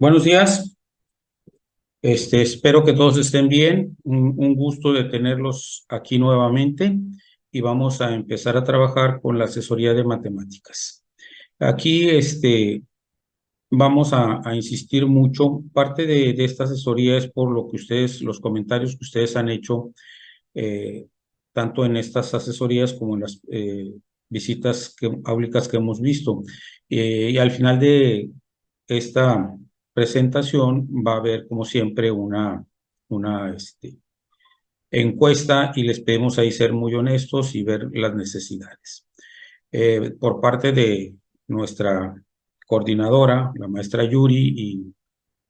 Buenos días, espero que todos estén bien. Un gusto de tenerlos aquí nuevamente y vamos a empezar a trabajar con la asesoría de matemáticas. Aquí, vamos a insistir mucho. Parte de esta asesoría es por lo que ustedes, los comentarios que ustedes han hecho, eh, tanto en estas asesorías como en las visitas públicas que hemos visto. Y al final de esta presentación va a haber, como siempre, una encuesta y les pedimos ahí ser muy honestos y ver las necesidades. Por parte de nuestra coordinadora, la maestra Yuri y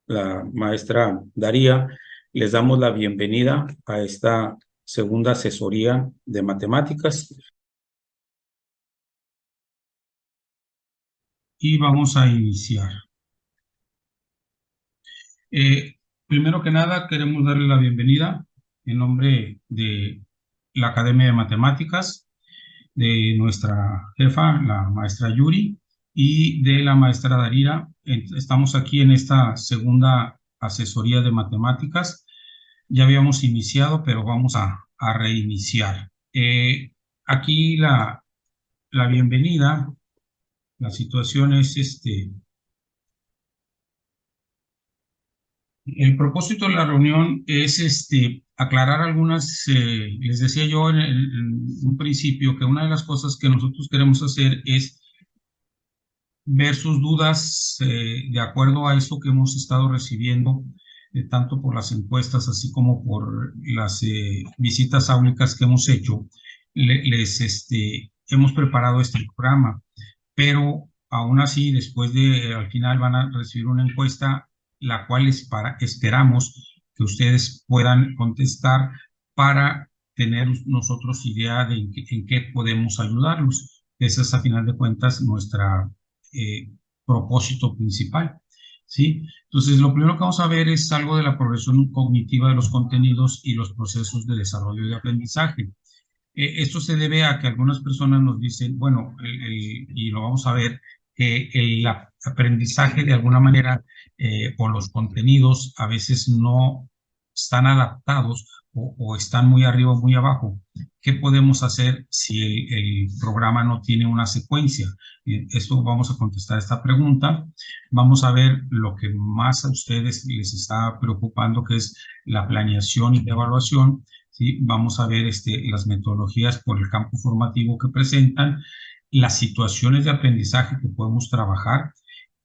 la maestra Daría, les damos la bienvenida a esta segunda asesoría de matemáticas y vamos a iniciar. Eh, Primero que nada, queremos darle la bienvenida en nombre de la Academia de Matemáticas, de nuestra jefa, la maestra Yuri, y de la maestra Darira. Estamos aquí en esta segunda asesoría de matemáticas. Ya habíamos iniciado, pero vamos a reiniciar. Aquí la bienvenida, la situación es el propósito de la reunión es aclarar algunas, les decía yo en un principio que una de las cosas que nosotros queremos hacer es ver sus dudas de acuerdo a eso que hemos estado recibiendo, tanto por las encuestas así como por las visitas áulicas que hemos hecho. Hemos preparado este programa, pero aún así, después al final van a recibir una encuesta, la cual esperamos que ustedes puedan contestar para tener nosotros idea de en qué podemos ayudarlos. Esa es, a final de cuentas, nuestra propósito principal, ¿sí? Entonces, lo primero que vamos a ver es algo de la progresión cognitiva de los contenidos y los procesos de desarrollo de aprendizaje. Esto se debe a que algunas personas nos dicen, bueno, y lo vamos a ver, que el aprendizaje de alguna manera o los contenidos a veces no están adaptados o están muy arriba o muy abajo. ¿Qué podemos hacer si el programa no tiene una secuencia? Esto vamos a contestar esta pregunta. Vamos a ver lo que más a ustedes les está preocupando, que es la planeación y la evaluación. ¿Sí? Vamos a ver las metodologías por el campo formativo que presentan, las situaciones de aprendizaje que podemos trabajar.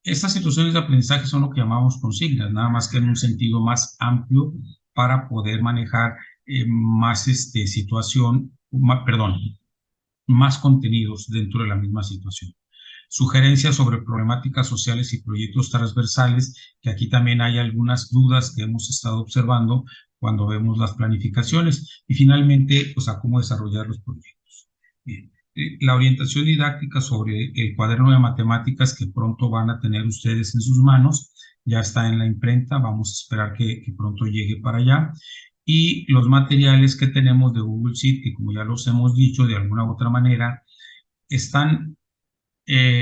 Estas situaciones de aprendizaje son lo que llamamos consignas, nada más que en un sentido más amplio para poder manejar más perdón, más contenidos dentro de la misma situación. Sugerencias sobre problemáticas sociales y proyectos transversales, que aquí también hay algunas dudas que hemos estado observando cuando vemos las planificaciones. Y finalmente, pues a cómo desarrollar los proyectos. Bien. La orientación didáctica sobre el cuaderno de matemáticas que pronto van a tener ustedes en sus manos, ya está en la imprenta, vamos a esperar que pronto llegue para allá. Y los materiales que tenemos de Google Sheet, que como ya los hemos dicho de alguna u otra manera, están,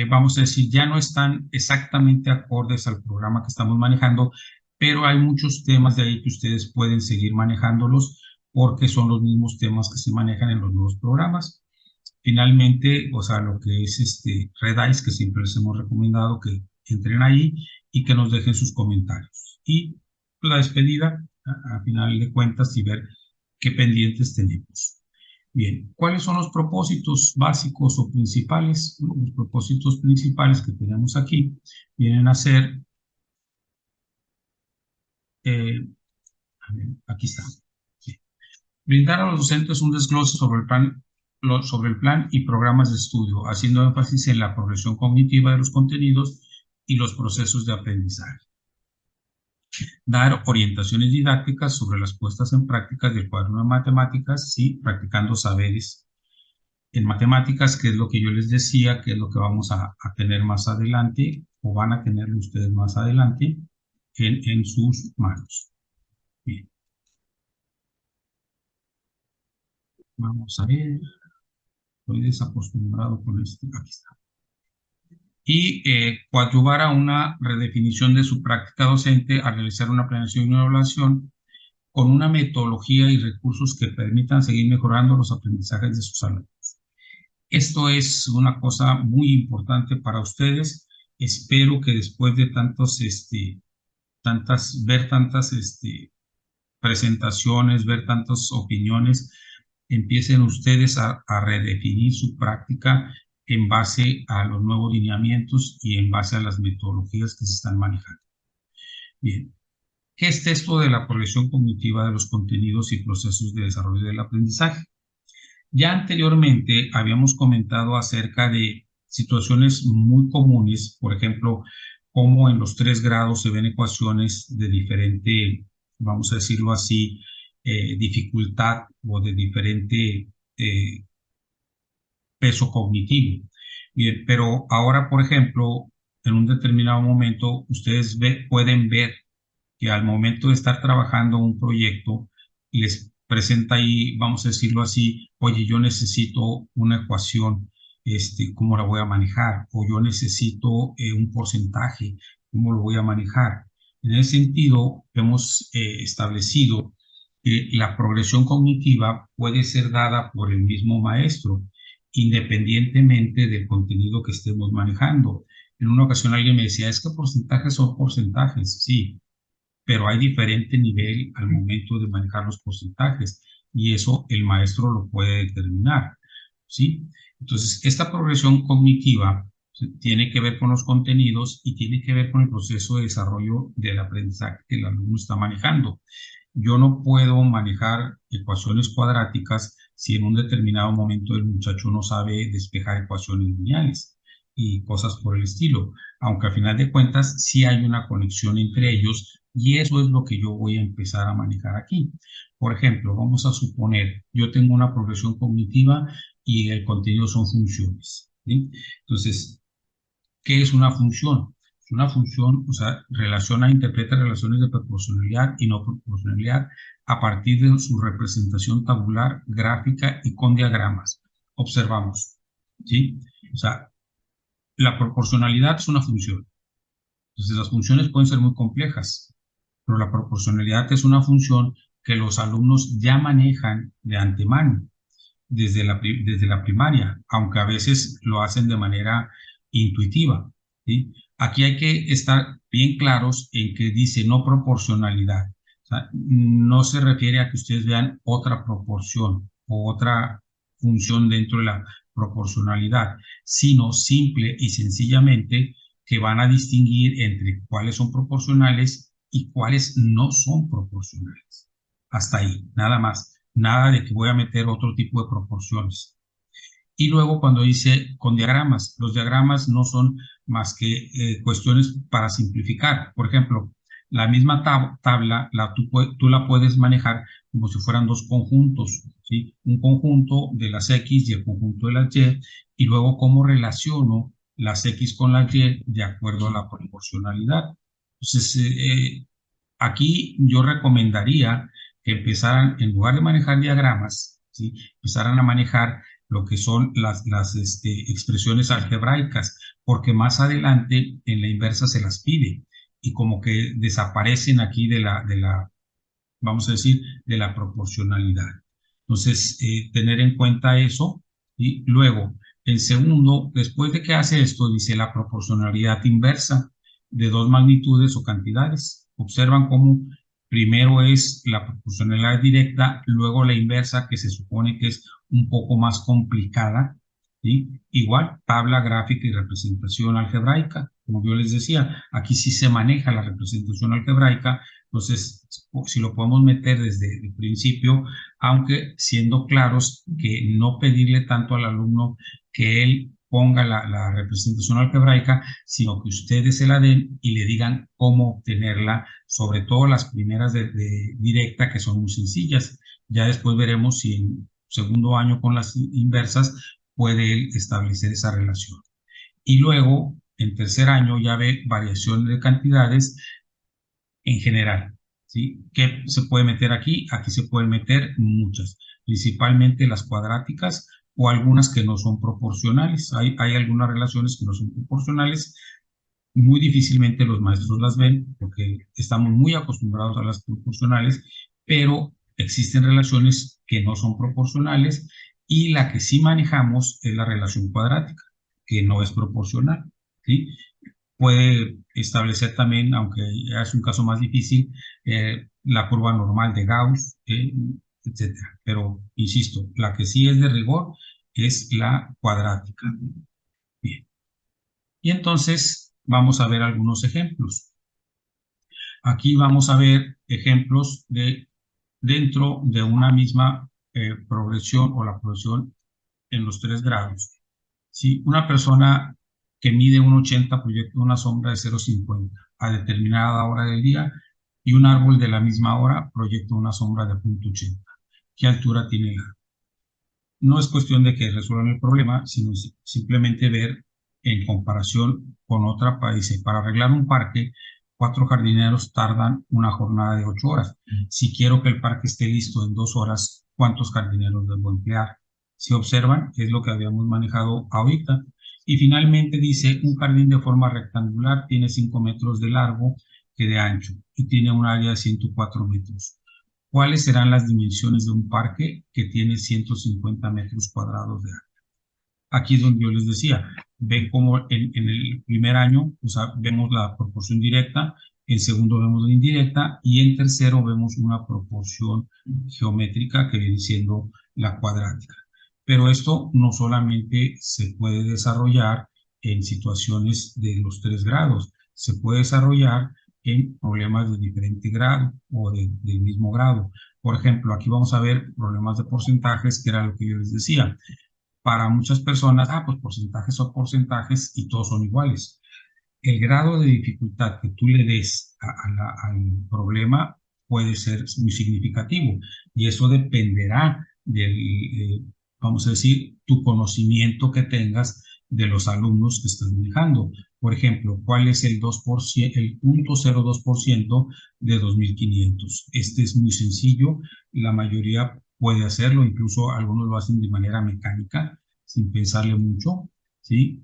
vamos a decir, ya no están exactamente acordes al programa que estamos manejando, pero hay muchos temas de ahí que ustedes pueden seguir manejándolos porque son los mismos temas que se manejan en los nuevos programas. Finalmente, o sea, lo que es Redice, que siempre les hemos recomendado que entren ahí y que nos dejen sus comentarios. Y la despedida, a final de cuentas, y ver qué pendientes tenemos. Bien, ¿cuáles son los propósitos básicos o principales? Los propósitos principales que tenemos aquí vienen a ser, eh, a ver, aquí está. Sí. Brindar a los docentes un desglose sobre el plan y programas de estudio, haciendo énfasis en la progresión cognitiva de los contenidos y los procesos de aprendizaje. Dar orientaciones didácticas sobre las puestas en práctica del cuaderno de matemáticas, sí, practicando saberes en matemáticas, que es lo que yo les decía, que es lo que vamos a tener más adelante, o van a tener ustedes más adelante en sus manos. Bien, vamos a ver. Estoy desacostumbrado con esto. Aquí está. y coadyuvar a una redefinición de su práctica docente al realizar una planeación y una evaluación con una metodología y recursos que permitan seguir mejorando los aprendizajes de sus alumnos. Esto es una cosa muy importante para ustedes. Espero que después de ver tantas presentaciones, ver tantas opiniones, empiecen ustedes a redefinir su práctica en base a los nuevos lineamientos y en base a las metodologías que se están manejando. Bien, ¿qué es esto de la progresión cognitiva de los contenidos y procesos de desarrollo del aprendizaje? Ya anteriormente habíamos comentado acerca de situaciones muy comunes, por ejemplo, cómo en los 3 grados se ven ecuaciones de diferente, vamos a decirlo así, dificultad o de diferente eh, peso cognitivo. Bien, pero ahora, por ejemplo, en un determinado momento, ustedes pueden ver que al momento de estar trabajando un proyecto, les presenta ahí, vamos a decirlo así, oye, yo necesito una ecuación, ¿cómo la voy a manejar? O yo necesito un porcentaje, ¿cómo lo voy a manejar? En ese sentido, hemos establecido que la progresión cognitiva puede ser dada por el mismo maestro, independientemente del contenido que estemos manejando. En una ocasión alguien me decía, es que porcentajes son porcentajes, sí, pero hay diferente nivel al momento de manejar los porcentajes y eso el maestro lo puede determinar, ¿sí? Entonces, esta progresión cognitiva tiene que ver con los contenidos y tiene que ver con el proceso de desarrollo del aprendizaje que el alumno está manejando. Yo no puedo manejar ecuaciones cuadráticas si en un determinado momento el muchacho no sabe despejar ecuaciones lineales y cosas por el estilo, aunque al final de cuentas sí hay una conexión entre ellos y eso es lo que yo voy a empezar a manejar aquí. Por ejemplo, vamos a suponer, yo tengo una progresión cognitiva y el contenido son funciones, ¿sí? Entonces, ¿qué es una función? Es una función, o sea, interpreta relaciones de proporcionalidad y no proporcionalidad a partir de su representación tabular, gráfica y con diagramas. Observamos, ¿sí? O sea, la proporcionalidad es una función. Entonces, las funciones pueden ser muy complejas, pero la proporcionalidad es una función que los alumnos ya manejan de antemano desde la primaria, aunque a veces lo hacen de manera intuitiva, ¿sí? Aquí hay que estar bien claros en que dice no proporcionalidad. O sea, no se refiere a que ustedes vean otra proporción o otra función dentro de la proporcionalidad, sino simple y sencillamente que van a distinguir entre cuáles son proporcionales y cuáles no son proporcionales. Hasta ahí, nada más. Nada de que voy a meter otro tipo de proporciones. Y luego cuando dice con diagramas, los diagramas no son más que cuestiones para simplificar. Por ejemplo, la misma tabla tú la puedes manejar como si fueran dos conjuntos, ¿sí? Un conjunto de las X y el conjunto de las Y, y luego cómo relaciono las X con las Y de acuerdo a la proporcionalidad. Entonces, aquí yo recomendaría que empezaran, en lugar de manejar diagramas, ¿sí? Empezaran a manejar lo que son las expresiones algebraicas, porque más adelante en la inversa se las pide y como que desaparecen aquí vamos a decir, de la proporcionalidad. Entonces, tener en cuenta eso. Y luego, el segundo, después de que hace esto, dice la proporcionalidad inversa de dos magnitudes o cantidades. Observan cómo primero es la proporcionalidad directa, luego la inversa, que se supone que es un poco más complicada, ¿sí? Igual, tabla gráfica y representación algebraica. Como yo les decía, aquí sí se maneja la representación algebraica, entonces, si lo podemos meter desde el principio, aunque siendo claros que no pedirle tanto al alumno que él ponga la representación algebraica, sino que ustedes se la den y le digan cómo obtenerla, sobre todo las primeras de directa, que son muy sencillas. Ya después veremos si en segundo año con las inversas puede él establecer esa relación. Y luego, en tercer año, ya ve variaciones de cantidades en general, ¿sí? ¿Qué se puede meter aquí? Aquí se pueden meter muchas, principalmente las cuadráticas, o algunas que no son proporcionales. Hay algunas relaciones que no son proporcionales. Muy difícilmente los maestros las ven porque estamos muy acostumbrados a las proporcionales, pero existen relaciones que no son proporcionales y la que sí manejamos es la relación cuadrática, que no es proporcional, ¿sí? Puede establecer también, aunque ya es un caso más difícil, la curva normal de Gauss, etcétera. Pero, insisto, la que sí es de rigor es la cuadrática. Bien. Y entonces vamos a ver algunos ejemplos. Aquí vamos a ver ejemplos de dentro de una misma progresión o la progresión en los 3 grados. Si una persona que mide 1,80 proyecta una sombra de 0,50 a determinada hora del día y un árbol de la misma hora proyecta una sombra de 0,80. ¿Qué altura tiene el árbol? No es cuestión de que resuelvan el problema, sino simplemente ver en comparación con otra país. Para arreglar un parque, 4 jardineros tardan una jornada de 8 horas. Si quiero que el parque esté listo en 2 horas, ¿cuántos jardineros debo emplear? Si observan, es lo que habíamos manejado ahorita. Y finalmente dice, un jardín de forma rectangular tiene 5 metros de largo que de ancho y tiene un área de 104 metros. ¿Cuáles serán las dimensiones de un parque que tiene 150 metros cuadrados de área? Aquí es donde yo les decía, ven cómo en el primer año, o sea, vemos la proporción directa, en segundo vemos la indirecta y en tercero vemos una proporción geométrica que viene siendo la cuadrática. Pero esto no solamente se puede desarrollar en situaciones de los 3 grados, se puede desarrollar en problemas de diferente grado o del mismo grado. Por ejemplo, aquí vamos a ver problemas de porcentajes, que era lo que yo les decía. Para muchas personas, pues porcentajes son porcentajes y todos son iguales. El grado de dificultad que tú le des al problema puede ser muy significativo y eso dependerá del, vamos a decir, tu conocimiento que tengas de los alumnos que estás manejando. Por ejemplo, ¿cuál es el 2%, el 0,02% de 2.500? Este es muy sencillo, la mayoría puede hacerlo, incluso algunos lo hacen de manera mecánica, sin pensarle mucho, ¿sí?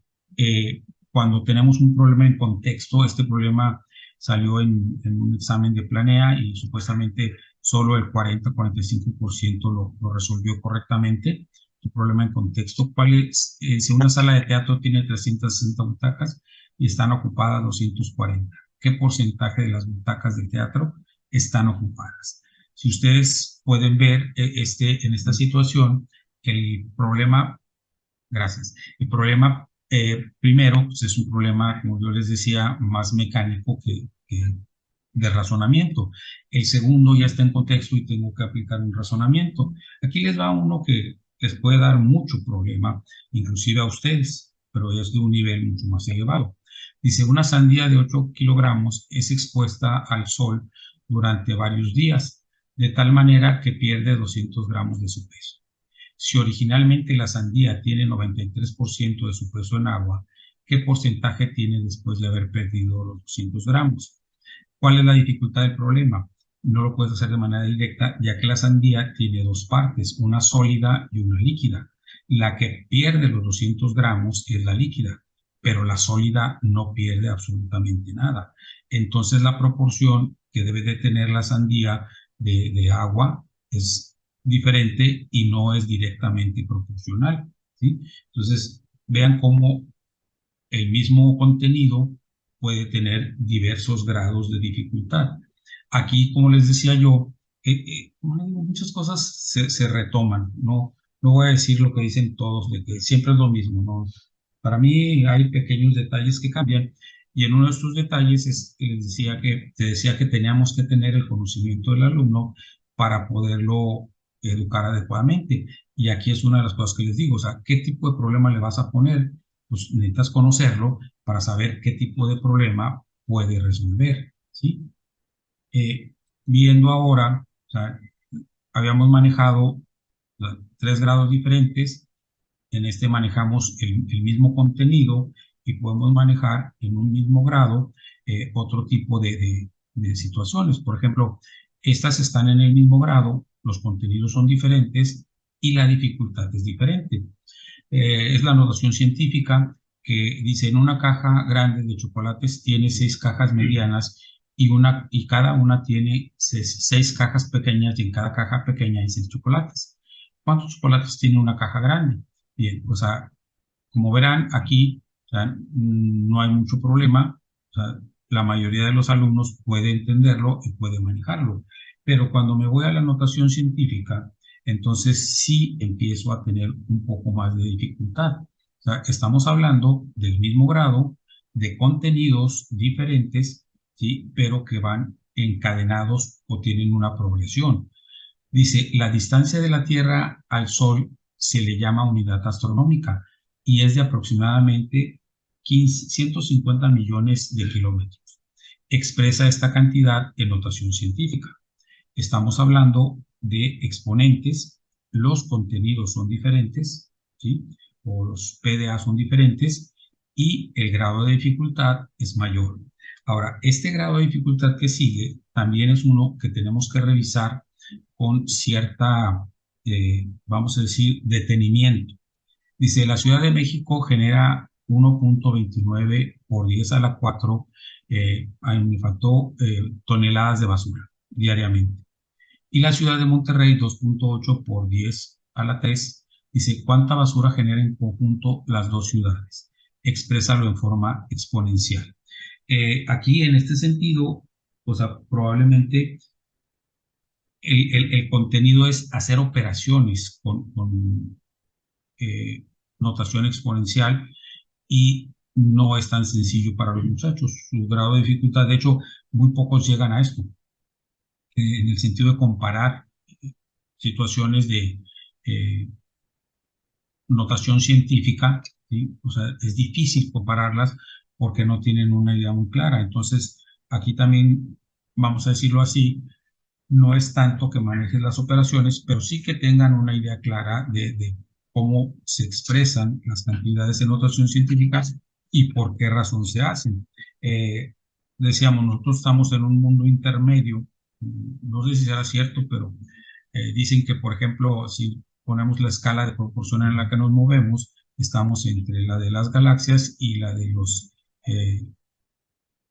Cuando tenemos un problema en contexto, este problema salió en un examen de Planea y supuestamente solo el 40-45% lo resolvió correctamente. El problema en contexto, ¿cuál es? Si una sala de teatro tiene 360 butacas y están ocupadas 240, ¿qué porcentaje de las butacas del teatro están ocupadas? Si ustedes pueden ver en esta situación, el problema, gracias, el problema primero pues es un problema, como yo les decía, más mecánico que de razonamiento. El segundo ya está en contexto y tengo que aplicar un razonamiento. Aquí les va uno que les puede dar mucho problema, inclusive a ustedes, pero es de un nivel mucho más elevado. Dice, una sandía de 8 kilogramos es expuesta al sol durante varios días, de tal manera que pierde 200 gramos de su peso. Si originalmente la sandía tiene 93% de su peso en agua, ¿qué porcentaje tiene después de haber perdido los 200 gramos? ¿Cuál es la dificultad del problema? No lo puedes hacer de manera directa, ya que la sandía tiene dos partes, una sólida y una líquida. La que pierde los 200 gramos es la líquida, pero la sólida no pierde absolutamente nada. Entonces la proporción que debe de tener la sandía de agua es diferente y no es directamente proporcional, ¿sí? Entonces, vean cómo el mismo contenido puede tener diversos grados de dificultad. Aquí, como les decía yo, muchas cosas se retoman, no voy a decir lo que dicen todos, de que siempre es lo mismo, ¿no? Para mí hay pequeños detalles que cambian y en uno de estos detalles te decía que teníamos que tener el conocimiento del alumno para poderlo educar adecuadamente. Y aquí es una de las cosas que les digo, o sea, ¿qué tipo de problema le vas a poner? Pues necesitas conocerlo para saber qué tipo de problema puede resolver, ¿sí? Viendo ahora, o sea, habíamos manejado 3 grados diferentes, en este manejamos el mismo contenido y podemos manejar en un mismo grado otro tipo de situaciones. Por ejemplo, estas están en el mismo grado, los contenidos son diferentes, y la dificultad es diferente. Es la notación científica que dice en una caja grande de chocolates tiene 6 cajas medianas y cada una tiene 6 cajas pequeñas y en cada caja pequeña hay 6 chocolates. ¿Cuántos chocolates tiene una caja grande? Bien, o sea, como verán aquí, o sea, no hay mucho problema. O sea, la mayoría de los alumnos puede entenderlo y puede manejarlo. Pero cuando me voy a la notación científica, entonces sí empiezo a tener un poco más de dificultad. O sea, estamos hablando del mismo grado, de contenidos diferentes, ¿sí? Pero que van encadenados o tienen una progresión. Dice, la distancia de la Tierra al Sol se le llama unidad astronómica y es de aproximadamente 150 millones de kilómetros. Expresa esta cantidad en notación científica. Estamos hablando de exponentes, los contenidos son diferentes, ¿sí? O los PDA son diferentes y el grado de dificultad es mayor. Ahora, este grado de dificultad que sigue también es uno que tenemos que revisar con cierta, vamos a decir, detenimiento. Dice, la Ciudad de México genera 1.29 por 10 a la 4, ahí me faltó, toneladas de basura diariamente. Y la ciudad de Monterrey, 2.8 por 10 a la 3, dice, ¿cuánta basura genera en conjunto las dos ciudades? Exprésalo en forma exponencial. Aquí, en este sentido, o sea, probablemente el contenido es hacer operaciones con notación exponencial y no es tan sencillo para los muchachos. Su grado de dificultad, de hecho, muy pocos llegan a esto, en el sentido de comparar situaciones de notación científica, ¿sí? O sea, es difícil compararlas porque no tienen una idea muy clara. Entonces, aquí también, vamos a decirlo así, no es tanto que manejes las operaciones, pero sí que tengan una idea clara de cómo se expresan las cantidades en notación científica y por qué razón se hacen. Decíamos, nosotros estamos en un mundo intermedio, no sé si será cierto, pero dicen que, por ejemplo, si ponemos la escala de proporción en la que nos movemos, estamos entre la de las galaxias y la de los,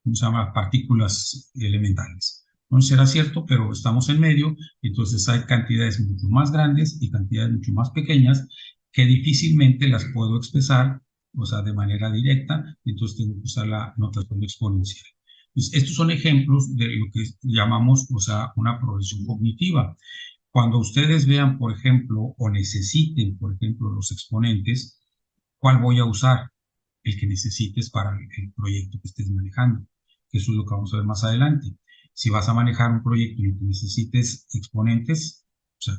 ¿cómo se llama?, partículas elementales. No será cierto, pero estamos en medio, entonces hay cantidades mucho más grandes y cantidades mucho más pequeñas que difícilmente las puedo expresar, o sea, de manera directa, entonces tengo que usar la notación exponencial. Pues estos son ejemplos de lo que llamamos, o sea, una progresión cognitiva. Cuando ustedes vean, por ejemplo, o necesiten, por ejemplo, los exponentes, ¿cuál voy a usar? El que necesites para el proyecto que estés manejando. Eso es lo que vamos a ver más adelante. Si vas a manejar un proyecto y necesites exponentes, o sea,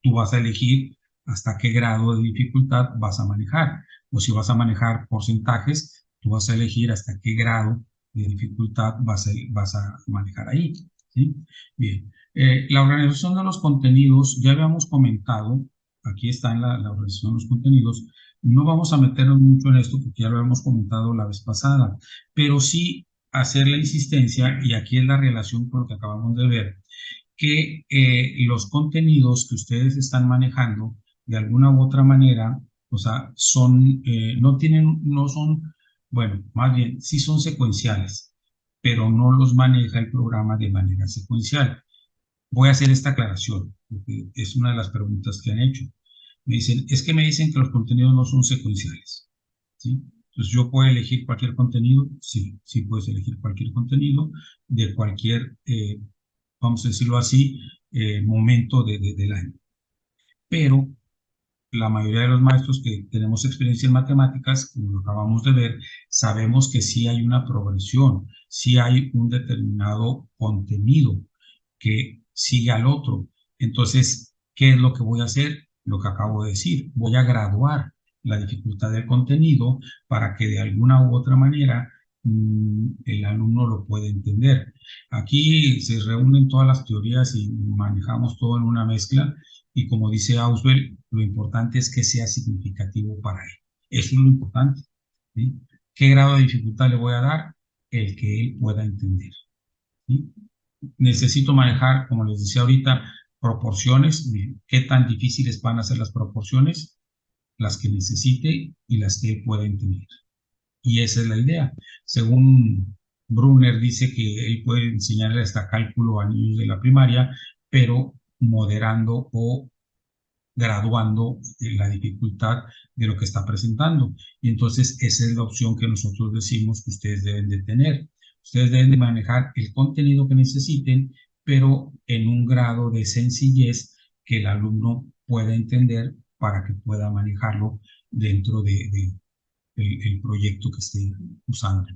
tú vas a elegir hasta qué grado de dificultad vas a manejar. O si vas a manejar porcentajes, tú vas a elegir hasta qué grado de dificultad vas a manejar ahí. ¿Sí? Bien. La organización de los contenidos, ya habíamos comentado, aquí está en la organización de los contenidos, no vamos a meternos mucho en esto porque ya lo hemos comentado la vez pasada, pero sí hacer la insistencia, y aquí es la relación con lo que acabamos de ver, que los contenidos que ustedes están manejando de alguna u otra manera, o sea, son, no son, bueno, más bien, sí son secuenciales, pero no los maneja el programa de manera secuencial. Voy a hacer esta aclaración, porque es una de las preguntas que han hecho. Me dicen, es que me dicen que los contenidos no son secuenciales, ¿sí? Entonces, ¿yo puedo elegir cualquier contenido? Sí, sí puedes elegir cualquier contenido de cualquier, vamos a decirlo así, momento del año. Pero la mayoría de los maestros que tenemos experiencia en matemáticas, como lo acabamos de ver, sabemos que sí hay una progresión, sí hay un determinado contenido que sigue al otro. Entonces, ¿qué es lo que voy a hacer? Lo que acabo de decir, voy a graduar la dificultad del contenido para que de alguna u otra manera el alumno lo pueda entender. Aquí se reúnen todas las teorías y manejamos todo en una mezcla y como dice Auswell, lo importante es que sea significativo para él. Eso es lo importante, ¿sí? ¿Qué grado de dificultad le voy a dar? El que él pueda entender, ¿sí? Necesito manejar, como les decía ahorita, proporciones, qué tan difíciles van a ser las proporciones, las que necesite y las que pueden tener. Y esa es la idea. Según Brunner dice que él puede enseñarle hasta cálculo a niños de la primaria, pero moderando o graduando la dificultad de lo que está presentando. Y entonces esa es la opción que nosotros decimos que ustedes deben de tener. Ustedes deben de manejar el contenido que necesiten, pero en un grado de sencillez que el alumno pueda entender para que pueda manejarlo dentro de el proyecto que esté usando.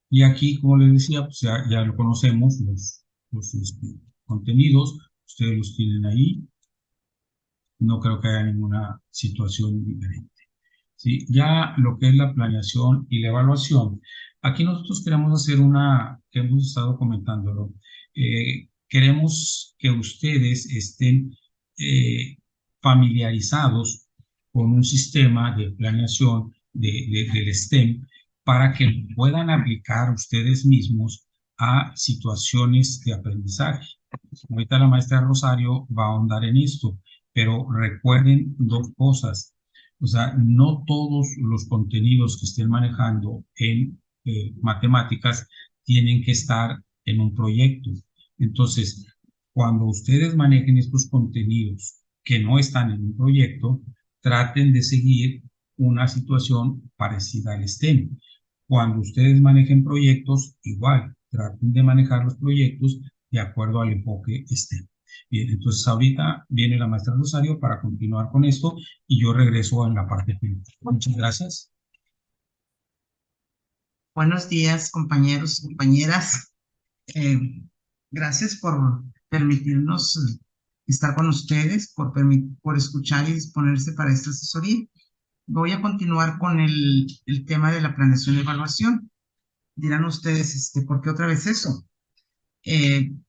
Y aquí, como les decía, pues ya lo conocemos, los contenidos, ustedes los tienen ahí, no creo que haya ninguna situación diferente. ¿Sí? Ya lo que es la planeación y la evaluación, aquí nosotros queremos hacer que hemos estado comentándolo, queremos que ustedes estén familiarizados con un sistema de planeación del STEM para que puedan aplicar ustedes mismos a situaciones de aprendizaje. Ahorita la maestra Rosario va a ahondar en esto, pero recuerden dos cosas. O sea, no todos los contenidos que estén manejando en matemáticas tienen que estar en un proyecto. Entonces, cuando ustedes manejen estos contenidos que no están en un proyecto, traten de seguir una situación parecida al STEM. Cuando ustedes manejen proyectos, igual, traten de manejar los proyectos de acuerdo al enfoque STEM. Bien, entonces ahorita viene la maestra Rosario para continuar con esto y yo regreso en la parte final. Muchas gracias. Buenos días, compañeros y compañeras. Eh, Gracias por permitirnos estar con ustedes, por escuchar y disponerse para esta asesoría. Voy a continuar con el tema de la planeación y evaluación. Dirán ustedes, ¿por qué otra vez eso?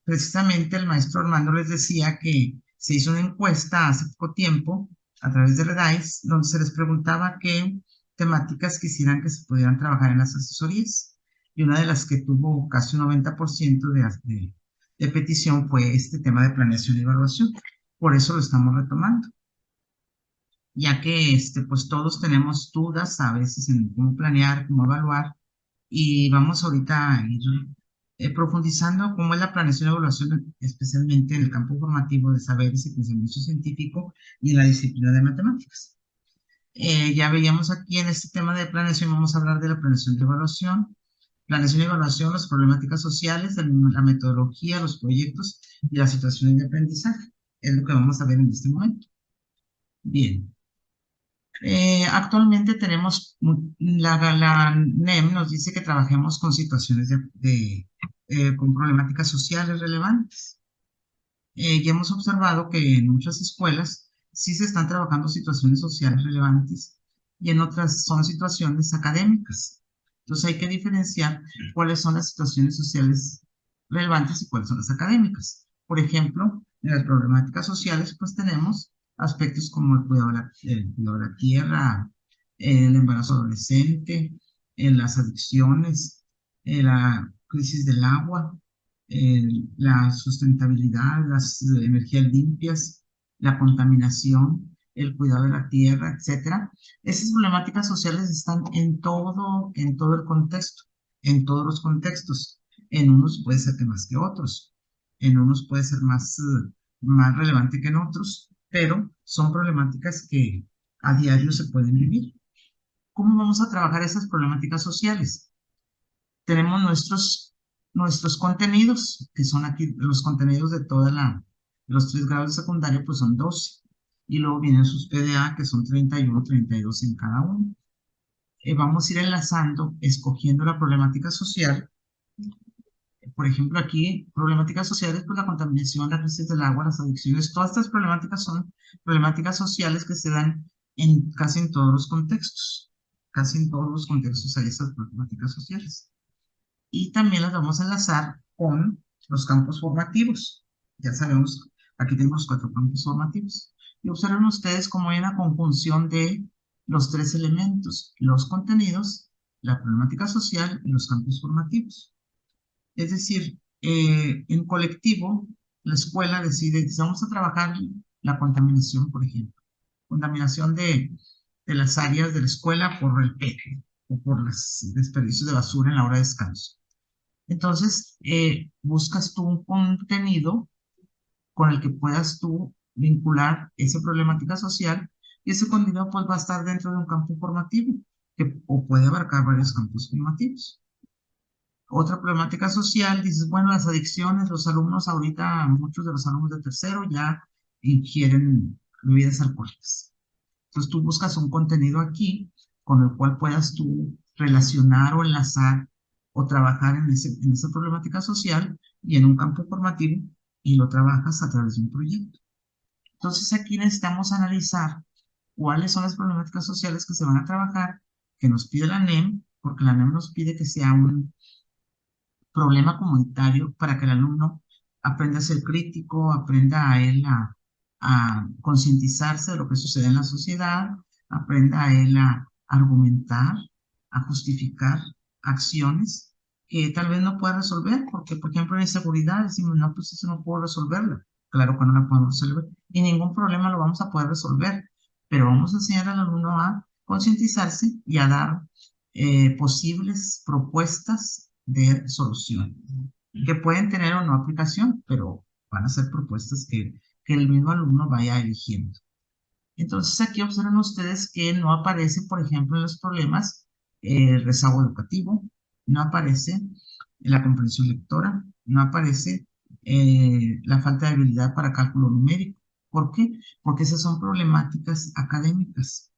Precisamente el maestro Armando les decía que se hizo una encuesta hace poco tiempo a través de Redais, donde se les preguntaba qué temáticas quisieran que se pudieran trabajar en las asesorías. Y una de las que tuvo casi un 90% de petición fue este tema de planeación y evaluación. Por eso lo estamos retomando, ya que pues todos tenemos dudas a veces en cómo planear, cómo evaluar, y vamos ahorita a ir profundizando cómo es la planeación y evaluación, especialmente en el campo formativo de saberes y pensamiento científico y en la disciplina de matemáticas. Ya veíamos aquí en este tema de planeación, vamos a hablar de la planeación y evaluación, las problemáticas sociales, la metodología, los proyectos y las situaciones de aprendizaje. Es lo que vamos a ver en este momento. Bien. Actualmente tenemos, la NEM nos dice que trabajemos con situaciones con problemáticas sociales relevantes. Ya hemos observado que en muchas escuelas sí se están trabajando situaciones sociales relevantes y en otras son situaciones académicas. Entonces hay que diferenciar cuáles son las situaciones sociales relevantes y cuáles son las académicas. Por ejemplo, en las problemáticas sociales, pues tenemos aspectos como el cuidado de la tierra, el embarazo adolescente, las adicciones, la crisis del agua, la sustentabilidad, las energías limpias, la contaminación, el cuidado de la tierra, etcétera. Esas problemáticas sociales están en todo el contexto, en todos los contextos. En unos puede ser que más que otros, en unos puede ser más relevante que en otros, pero son problemáticas que a diario se pueden vivir. ¿Cómo vamos a trabajar esas problemáticas sociales? Tenemos nuestros contenidos, que son aquí los contenidos de los 3 grados de secundaria, pues son 12. Y luego vienen sus PDA, que son 31, 32 en cada uno. Vamos a ir enlazando, escogiendo la problemática social. Por ejemplo, aquí, problemáticas sociales, pues la contaminación, la crisis del agua, las adicciones, todas estas problemáticas son problemáticas sociales que se dan casi en todos los contextos. Casi en todos los contextos hay esas problemáticas sociales. Y también las vamos a enlazar con los campos formativos. Ya sabemos, aquí tenemos 4 campos formativos. Y observen ustedes cómo hay una conjunción de los 3 elementos, los contenidos, la problemática social y los campos formativos. Es decir, en colectivo, la escuela decide, dice, vamos a trabajar la contaminación, por ejemplo, contaminación de las áreas de la escuela por el PET o por los desperdicios de basura en la hora de descanso. Entonces, buscas tú un contenido con el que puedas tú vincular esa problemática social y ese contenido pues va a estar dentro de un campo formativo o puede abarcar varios campos formativos. Otra problemática social, dices, bueno, las adicciones, los alumnos ahorita, muchos de los alumnos de tercero ya ingieren bebidas alcohólicas. Entonces tú buscas un contenido aquí con el cual puedas tú relacionar o enlazar o trabajar en esa problemática social y en un campo formativo y lo trabajas a través de un proyecto. Entonces aquí necesitamos analizar cuáles son las problemáticas sociales que se van a trabajar, que nos pide la NEM, porque la NEM nos pide que sea un problema comunitario para que el alumno aprenda a ser crítico, aprenda a él a concientizarse de lo que sucede en la sociedad, aprenda a él a argumentar, a justificar acciones que tal vez no pueda resolver, porque por ejemplo en inseguridad decimos, no, pues eso no puedo resolverla. Claro que no la podemos resolver y ningún problema lo vamos a poder resolver, pero vamos a enseñar al alumno a concientizarse y a dar posibles propuestas de solución, que pueden tener o no aplicación, pero van a ser propuestas que el mismo alumno vaya eligiendo. Entonces aquí observan ustedes que no aparece, por ejemplo, en los problemas el rezago educativo, no aparece la comprensión lectora, no aparece la falta de habilidad para cálculo numérico. ¿Por qué? Porque esas son problemáticas académicas.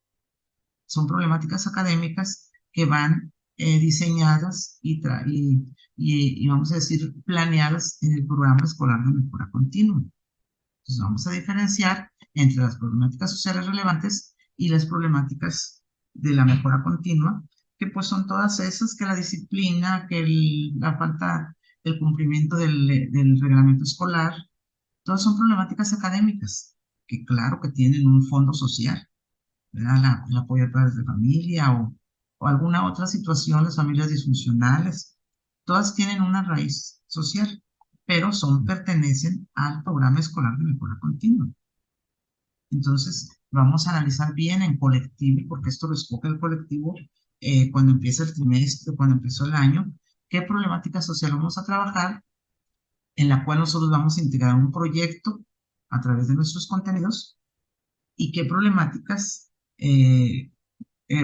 Son problemáticas académicas que van diseñadas y vamos a decir, planeadas en el programa escolar de mejora continua. Entonces vamos a diferenciar entre las problemáticas sociales relevantes y las problemáticas de la mejora continua, que pues son todas esas que la disciplina, que la falta del cumplimiento del reglamento escolar, todas son problemáticas académicas, que claro que tienen un fondo social, ¿verdad? El apoyo a padres de familia o alguna otra situación, las familias disfuncionales, todas tienen una raíz social, pero pertenecen al programa escolar de mejora continua. Entonces, vamos a analizar bien en colectivo, porque esto lo escoge el colectivo cuando empieza el trimestre, cuando empezó el año, qué problemática social vamos a trabajar, en la cual nosotros vamos a integrar un proyecto a través de nuestros contenidos y qué problemáticas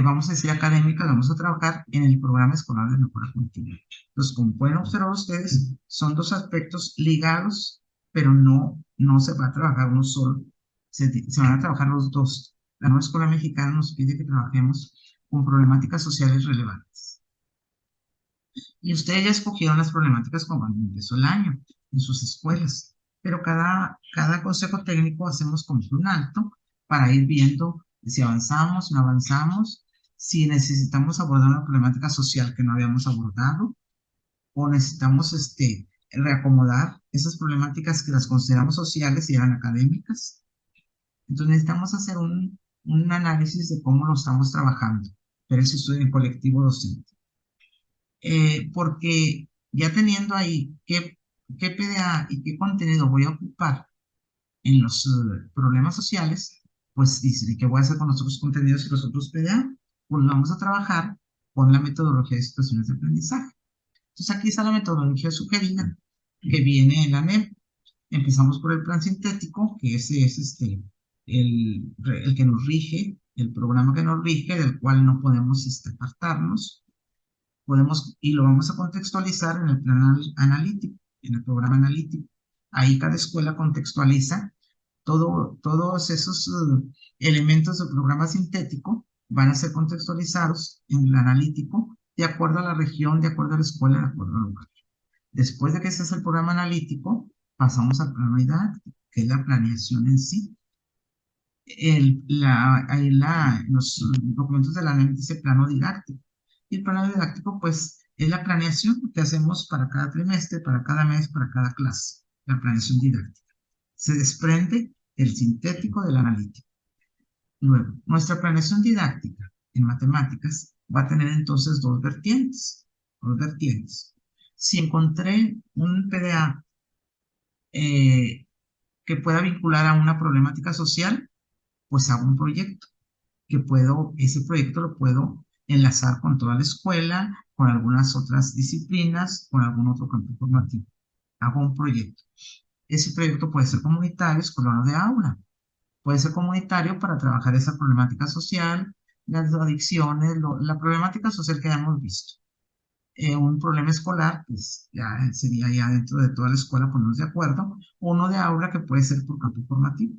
vamos a decir académicas, vamos a trabajar en el programa escolar de mejora continua. Entonces, como pueden observar ustedes, son dos aspectos ligados, pero no se va a trabajar uno solo, se van a trabajar los dos. La nueva escuela mexicana nos pide que trabajemos con problemáticas sociales relevantes. Y ustedes ya escogieron las problemáticas cuando empezó el año en sus escuelas, pero cada consejo técnico hacemos como un alto para ir viendo si avanzamos, no avanzamos, si necesitamos abordar una problemática social que no habíamos abordado o necesitamos reacomodar esas problemáticas que las consideramos sociales y eran académicas. Entonces necesitamos hacer un análisis de cómo lo estamos trabajando, pero eso estoy en colectivo docente. Porque ya teniendo ahí qué PDA y qué contenido voy a ocupar en los problemas sociales, pues dice, ¿qué voy a hacer con los otros contenidos y los otros PDA? Pues vamos a trabajar con la metodología de situaciones de aprendizaje. Entonces aquí está la metodología sugerida que viene en la NEM. Empezamos por el plan sintético, que ese es el que nos rige, el programa que nos rige, del cual no podemos apartarnos. Y lo vamos a contextualizar en el plan analítico, en el programa analítico. Ahí cada escuela contextualiza todos esos elementos del programa sintético van a ser contextualizados en el analítico de acuerdo a la región, de acuerdo a la escuela, de acuerdo al lugar. Después de que ese es el programa analítico, pasamos al plano didáctico, que es la planeación en sí. Los documentos de la NEM dice plano didáctico. Y el plano didáctico, pues, es la planeación que hacemos para cada trimestre, para cada mes, para cada clase. La planeación didáctica. Se desprende el sintético del analítico. Luego, nuestra planeación didáctica en matemáticas va a tener entonces dos vertientes. Si encontré un PDA eh, que pueda vincular a una problemática social, pues hago un proyecto ese proyecto lo puedo enlazar con toda la escuela, con algunas otras disciplinas, con algún otro campo formativo. Hago un proyecto. Ese proyecto puede ser comunitario, escolar o de aula. Puede ser comunitario para trabajar esa problemática social, las adicciones, la problemática social que ya hemos visto. Un problema escolar, pues ya sería ya dentro de toda la escuela ponernos de acuerdo. Uno de aula que puede ser por campo formativo.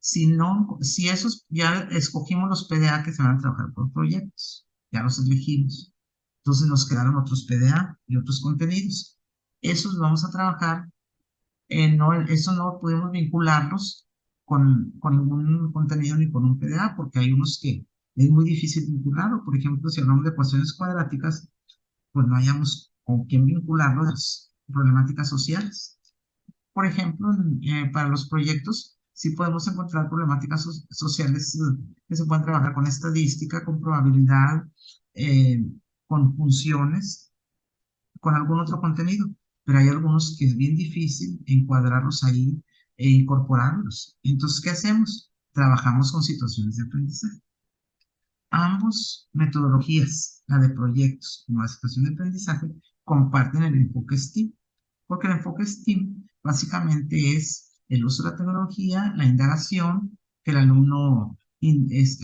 Si no, si esos ya escogimos los PDA que se van a trabajar por proyectos, ya los elegimos. Entonces nos quedaron otros PDA y otros contenidos. Esos vamos a trabajar, eso no podemos vincularlos con ningún contenido ni con un PDA, porque hay unos que es muy difícil vincularlo. Por ejemplo, si hablamos de ecuaciones cuadráticas, pues no hayamos con quién vincularlo de las problemáticas sociales. Por ejemplo, para los proyectos, sí podemos encontrar problemáticas sociales que se pueden trabajar con estadística, con probabilidad, eh, con funciones, con algún otro contenido, pero hay algunos que es bien difícil encuadrarlos ahí e incorporarlos. Entonces, ¿qué hacemos? Trabajamos con situaciones de aprendizaje. Ambos metodologías, la de proyectos como la situación de aprendizaje, comparten el enfoque STEAM, porque el enfoque STEAM básicamente es el uso de la tecnología, la indagación, que el alumno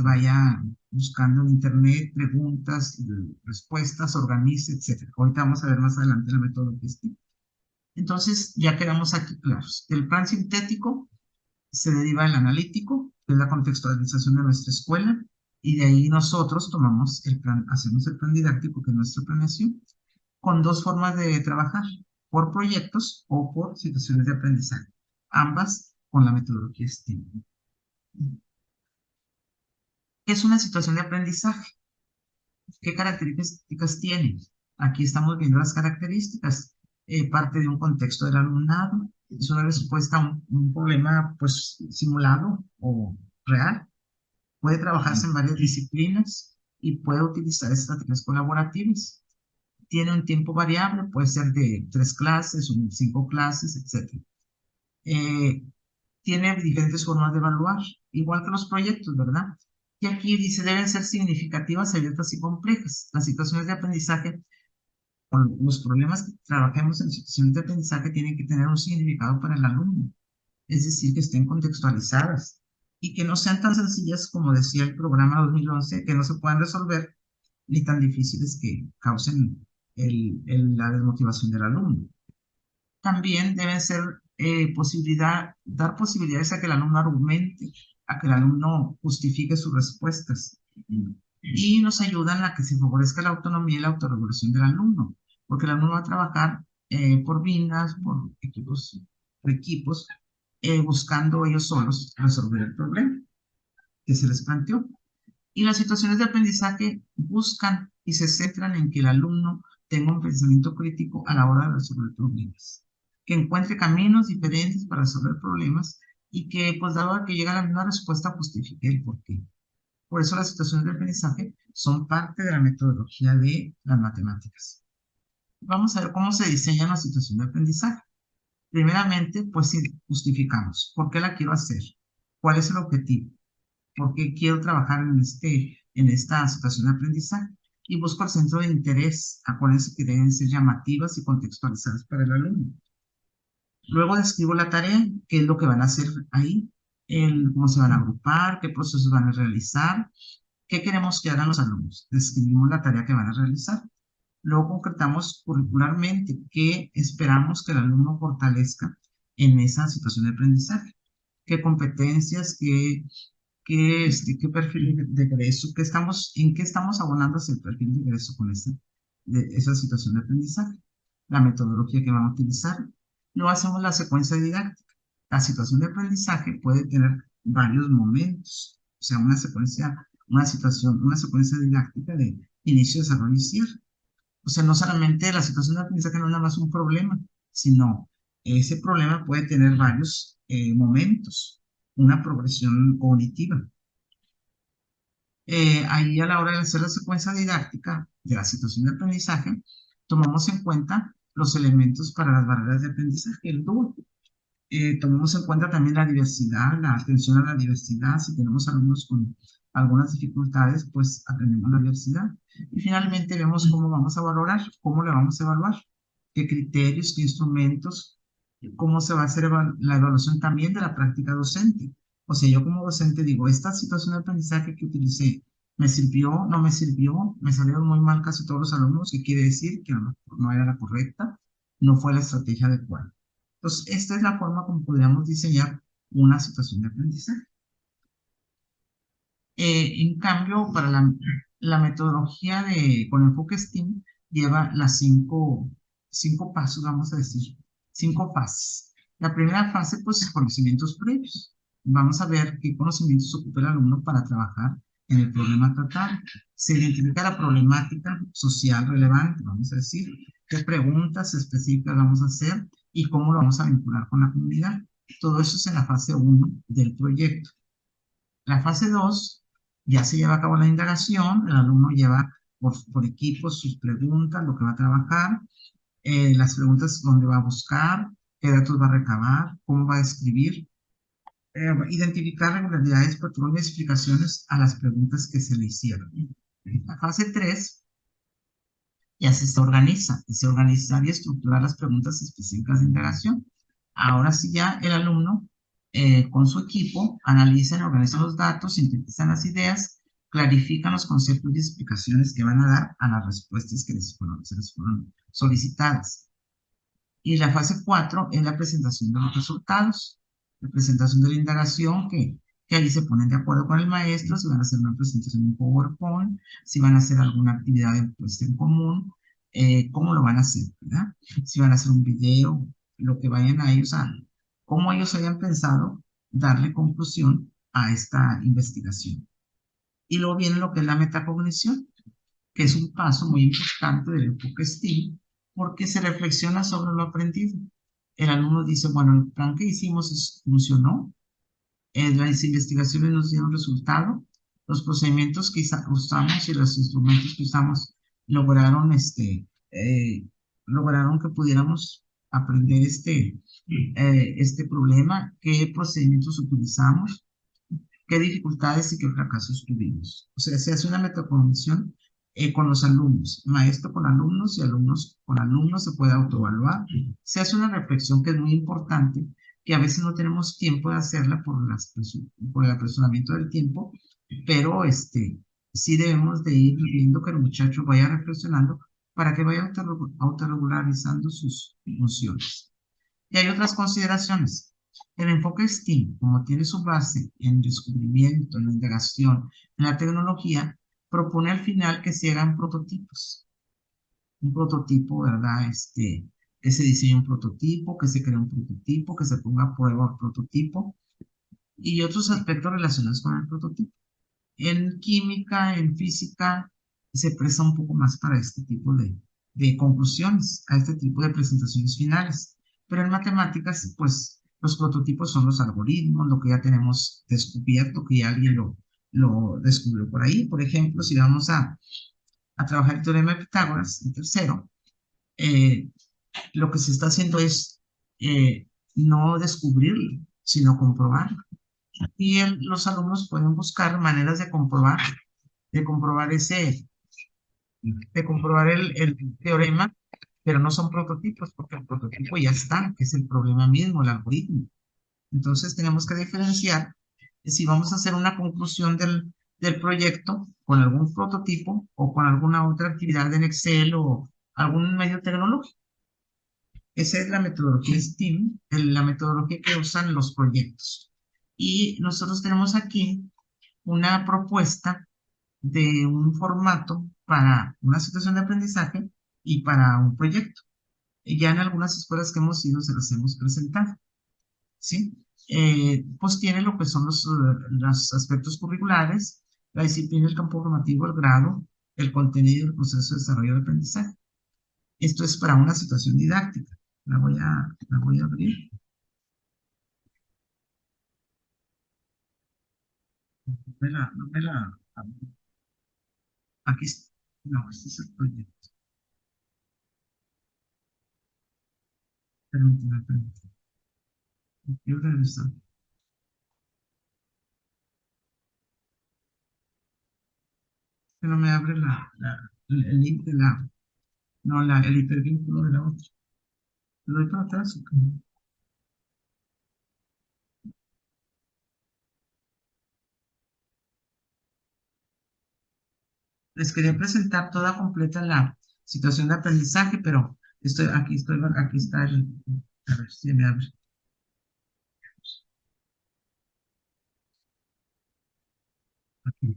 vaya buscando en internet preguntas, respuestas, organice, etc. Ahorita vamos a ver más adelante la metodología STEAM. Entonces, ya quedamos aquí claros. El plan sintético se deriva del analítico, que es la contextualización de nuestra escuela, y de ahí nosotros tomamos el plan, hacemos el plan didáctico, que es nuestra planeación, con dos formas de trabajar, por proyectos o por situaciones de aprendizaje, ambas con la metodología STEAM. ¿Qué es una situación de aprendizaje? ¿Qué características tiene? Aquí estamos viendo las características. Parte de un contexto del alumnado, es una respuesta a un problema pues simulado o real. Puede trabajarse en varias disciplinas y puede utilizar estrategias colaborativas. Tiene un tiempo variable, puede ser de 3 clases o 5 clases, etc. Tiene diferentes formas de evaluar, igual que los proyectos, ¿verdad? Y aquí dice, deben ser significativas, abiertas y complejas. Las situaciones de aprendizaje, o los problemas que trabajemos en situaciones de aprendizaje tienen que tener un significado para el alumno, es decir, que estén contextualizadas y que no sean tan sencillas como decía el programa 2011, que no se puedan resolver, ni tan difíciles que causen la desmotivación del alumno. También deben ser dar posibilidades a que el alumno argumente, a que el alumno justifique sus respuestas. Y nos ayudan a que se favorezca la autonomía y la autorregulación del alumno, porque el alumno va a trabajar por vinas, por equipos, buscando ellos solos resolver el problema que se les planteó. Y las situaciones de aprendizaje buscan y se centran en que el alumno tenga un pensamiento crítico a la hora de resolver problemas, que encuentre caminos diferentes para resolver problemas y que, pues, dado a que llega a la misma respuesta, justifique el porqué. Por eso las situaciones de aprendizaje son parte de la metodología de las matemáticas. Vamos a ver cómo se diseña una situación de aprendizaje. Primeramente, pues justificamos. ¿Por qué la quiero hacer? ¿Cuál es el objetivo? ¿Por qué quiero trabajar en esta situación de aprendizaje? Y busco el centro de interés, acuérdense que deben ser llamativas y contextualizadas para el alumno. Luego describo la tarea, qué es lo que van a hacer ahí, cómo se van a agrupar, qué procesos van a realizar, qué queremos que hagan los alumnos. Describimos la tarea que van a realizar. Luego concretamos curricularmente qué esperamos que el alumno fortalezca en esa situación de aprendizaje, qué competencias, qué perfil de egreso, en qué estamos abonando hacia el perfil de egreso con esa situación de aprendizaje, la metodología que van a utilizar. Luego hacemos la secuencia didáctica. La situación de aprendizaje puede tener varios momentos, o sea, una secuencia didáctica de inicio, desarrollo y cierre. O sea, no solamente la situación de aprendizaje no es nada más un problema, sino ese problema puede tener varios momentos, una progresión cognitiva. Ahí a la hora de hacer la secuencia didáctica de la situación de aprendizaje, tomamos en cuenta los elementos para las barreras de aprendizaje, el DUA. Tomemos en cuenta también la diversidad, la atención a la diversidad. Si tenemos alumnos con algunas dificultades, pues atendemos la diversidad. Y finalmente vemos cómo vamos a valorar, cómo le vamos a evaluar, qué criterios, qué instrumentos, cómo se va a hacer la evaluación también de la práctica docente. O sea, yo como docente digo, esta situación de aprendizaje que utilicé, ¿me sirvió? ¿No me sirvió? ¿Me salieron muy mal casi todos los alumnos? ¿Qué quiere decir? Que no era la correcta, no fue la estrategia adecuada. Entonces, esta es la forma como podríamos diseñar una situación de aprendizaje. En cambio, para la metodología con enfoque STEAM lleva las cinco pasos, vamos a decir, cinco fases. La primera fase, pues, conocimientos previos. Vamos a ver qué conocimientos ocupa el alumno para trabajar en el problema tratado. Se identifica la problemática social relevante, vamos a decir, qué preguntas específicas vamos a hacer y cómo lo vamos a vincular con la comunidad. Todo eso es en la fase 1 del proyecto. La fase 2 ya se lleva a cabo la indagación, el alumno lleva por equipos sus preguntas, lo que va a trabajar, las preguntas donde va a buscar, qué datos va a recabar, cómo va a escribir, identificar regularidades, patrones y explicaciones a las preguntas que se le hicieron. La fase 3 ya se organiza y se organizar y estructurar las preguntas específicas de indagación. Ahora sí ya el alumno con su equipo analizan, organizan los datos, sintetizan las ideas, clarifican los conceptos y explicaciones que van a dar a las respuestas que se les fueron solicitadas. Y la fase 4 es la presentación de los resultados, la presentación de la indagación que ahí se ponen de acuerdo con el maestro, si van a hacer una presentación en PowerPoint, si van a hacer alguna actividad en común, cómo lo van a hacer, ¿verdad? Si van a hacer un video, lo que vayan a ellos a, cómo ellos hayan pensado darle conclusión a esta investigación. Y luego viene lo que es la metacognición, que es un paso muy importante del enfoque STEAM, porque se reflexiona sobre lo aprendido. El alumno dice, bueno, el plan que hicimos funcionó, las investigaciones nos dieron resultado, los procedimientos que usamos y los instrumentos que usamos lograron, lograron que pudiéramos aprender este problema, qué procedimientos utilizamos, qué dificultades y qué fracasos tuvimos. O sea, se hace una metacognición con los alumnos, maestro con alumnos y alumnos con alumnos, se puede autoevaluar. Se hace una reflexión que es muy importante, que a veces no tenemos tiempo de hacerla por el apresuramiento del tiempo, pero sí debemos de ir viendo que el muchacho vaya reflexionando para que vaya autorregularizando sus funciones. Y hay otras consideraciones. El enfoque STEAM, como tiene su base en descubrimiento, en la indagación, en la tecnología, propone al final que se hagan prototipos. Un prototipo, ¿verdad? Que se diseñe un prototipo, que se cree un prototipo, que se ponga a prueba el prototipo y otros aspectos relacionados con el prototipo. En química, en física, se presta un poco más para este tipo de conclusiones, a este tipo de presentaciones finales. Pero en matemáticas, pues los prototipos son los algoritmos, lo que ya tenemos descubierto, que ya alguien lo descubrió por ahí. Por ejemplo, si vamos a trabajar el teorema de Pitágoras, el tercero, eh, lo que se está haciendo es no descubrirlo, sino comprobarlo. Y los alumnos pueden buscar maneras de comprobar de comprobar el teorema, pero no son prototipos, porque el prototipo ya está, que es el problema mismo, el algoritmo. Entonces tenemos que diferenciar si vamos a hacer una conclusión del proyecto con algún prototipo o con alguna otra actividad en Excel o algún medio tecnológico. Esa es la metodología STEAM, la metodología que usan los proyectos. Y nosotros tenemos aquí una propuesta de un formato para una situación de aprendizaje y para un proyecto. Ya en algunas escuelas que hemos ido se las hemos presentado, ¿sí? Pues tiene lo que son los aspectos curriculares, la disciplina, el campo formativo, el grado, el contenido, el proceso de desarrollo de aprendizaje. Esto es para una situación didáctica. La voy a abrir. No me la, aquí está. No, este es el proyecto. Permíteme, permíteme. Quiero regresar. Que no me abre el link de la, no, el hipervínculo de la otra. ¿Lo doy para atrás o qué? Les quería presentar toda completa la situación de aprendizaje, pero aquí está a ver si me abre. Aquí.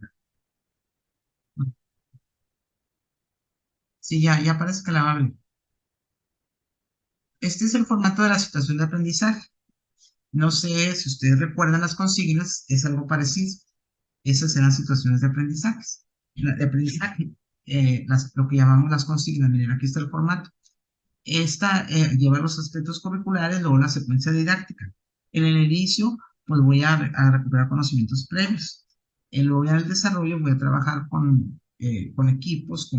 Sí, ya parece que la va a abrir. Este es el formato de la situación de aprendizaje. No sé si ustedes recuerdan las consignas, es algo parecido. Esas eran situaciones de aprendizaje. De aprendizaje, lo que llamamos las consignas. Miren, aquí está el formato. Esta lleva los aspectos curriculares, luego la secuencia didáctica. En el inicio, pues voy a recuperar conocimientos previos. Luego ya en el desarrollo voy a trabajar con equipos,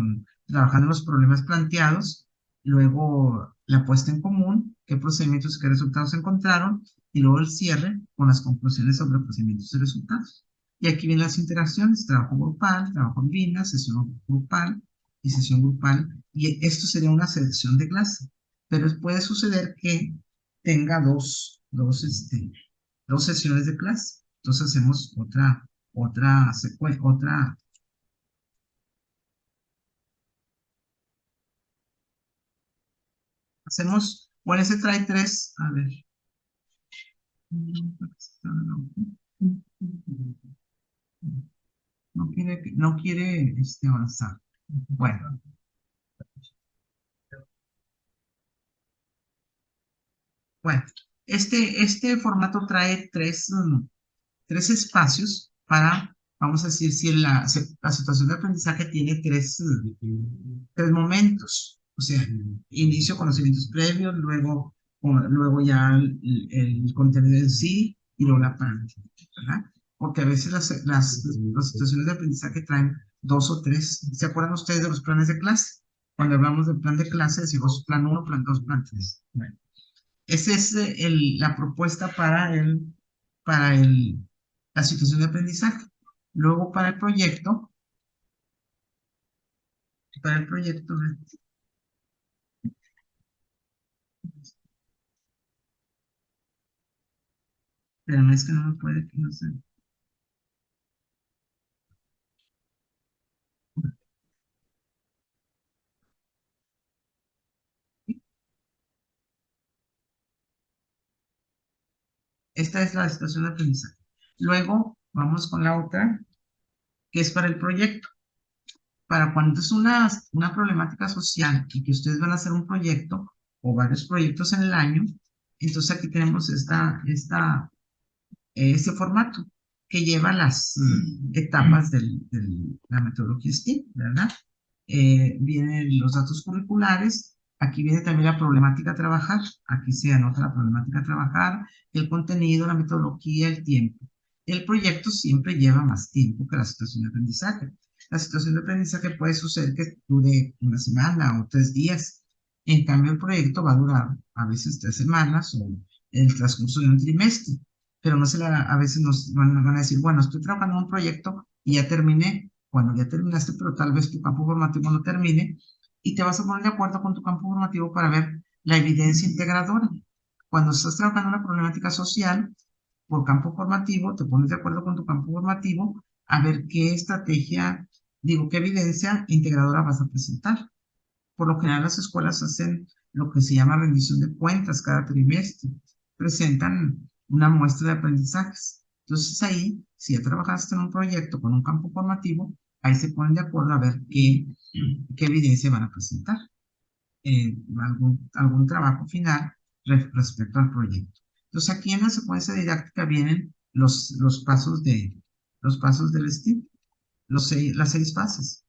trabajando los problemas planteados, luego la puesta en común, qué procedimientos, qué resultados se encontraron, y luego el cierre con las conclusiones sobre procedimientos y resultados. Y aquí vienen las interacciones, trabajo grupal, trabajo en línea, sesión grupal y sesión grupal, y esto sería una selección de clase, pero puede suceder que tenga dos sesiones de clase. Entonces hacemos otra. Bueno, ese trae tres, a ver. No quiere avanzar. Bueno, bueno, este formato trae tres espacios para, vamos a decir, si la situación de aprendizaje tiene tres momentos. O sea, inicio, conocimientos previos, luego ya el contenido en sí y luego la práctica, ¿verdad? Porque a veces las situaciones de aprendizaje traen dos o tres. ¿Se acuerdan ustedes de los planes de clase? Cuando hablamos del plan de clase, decimos plan uno, plan 2, plan 3. Bueno, esa es la propuesta para la situación de aprendizaje. Luego para el proyecto, pero no es que no me puede, que no sé. Esta es la situación de aprendizaje. Luego vamos con la otra, que es para el proyecto. Para cuando es una problemática social y que ustedes van a hacer un proyecto o varios proyectos en el año, entonces aquí tenemos este formato que lleva las etapas de la metodología STEAM, ¿verdad? Vienen los datos curriculares, aquí viene también la problemática a trabajar, aquí se anota la problemática a trabajar, el contenido, la metodología, el tiempo. El proyecto siempre lleva más tiempo que la situación de aprendizaje. La situación de aprendizaje puede suceder que dure una semana o 3 días. En cambio, el proyecto va a durar a veces 3 semanas o el transcurso de un trimestre. Pero a veces nos van a decir, bueno, estoy trabajando en un proyecto y ya terminé. Cuando ya terminaste, pero tal vez tu campo formativo no termine, y te vas a poner de acuerdo con tu campo formativo para ver la evidencia integradora. Cuando estás trabajando en una problemática social por campo formativo, te pones de acuerdo con tu campo formativo a ver qué estrategia, qué evidencia integradora vas a presentar. Por lo general, las escuelas hacen lo que se llama rendición de cuentas cada trimestre. Presentan una muestra de aprendizajes. Entonces ahí, si ya trabajaste en un proyecto con un campo formativo, ahí se ponen de acuerdo a ver qué evidencia van a presentar. Algún trabajo final respecto al proyecto. Entonces aquí en la secuencia didáctica vienen los pasos del STEAM, las 6 fases.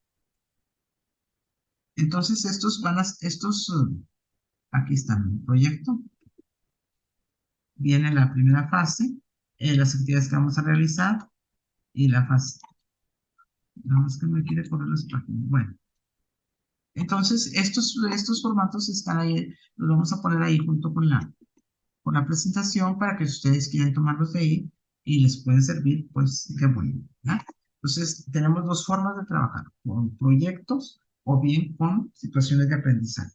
Entonces aquí está el proyecto. Viene la primera fase, las actividades que vamos a realizar y la fase. Nada más que me quiere correr las páginas. Bueno, entonces estos formatos están ahí, los vamos a poner ahí junto con con la presentación para que ustedes quieran tomarlos de ahí y les pueden servir, pues qué bueno, ¿verdad? Entonces, tenemos dos formas de trabajar, con proyectos o bien con situaciones de aprendizaje.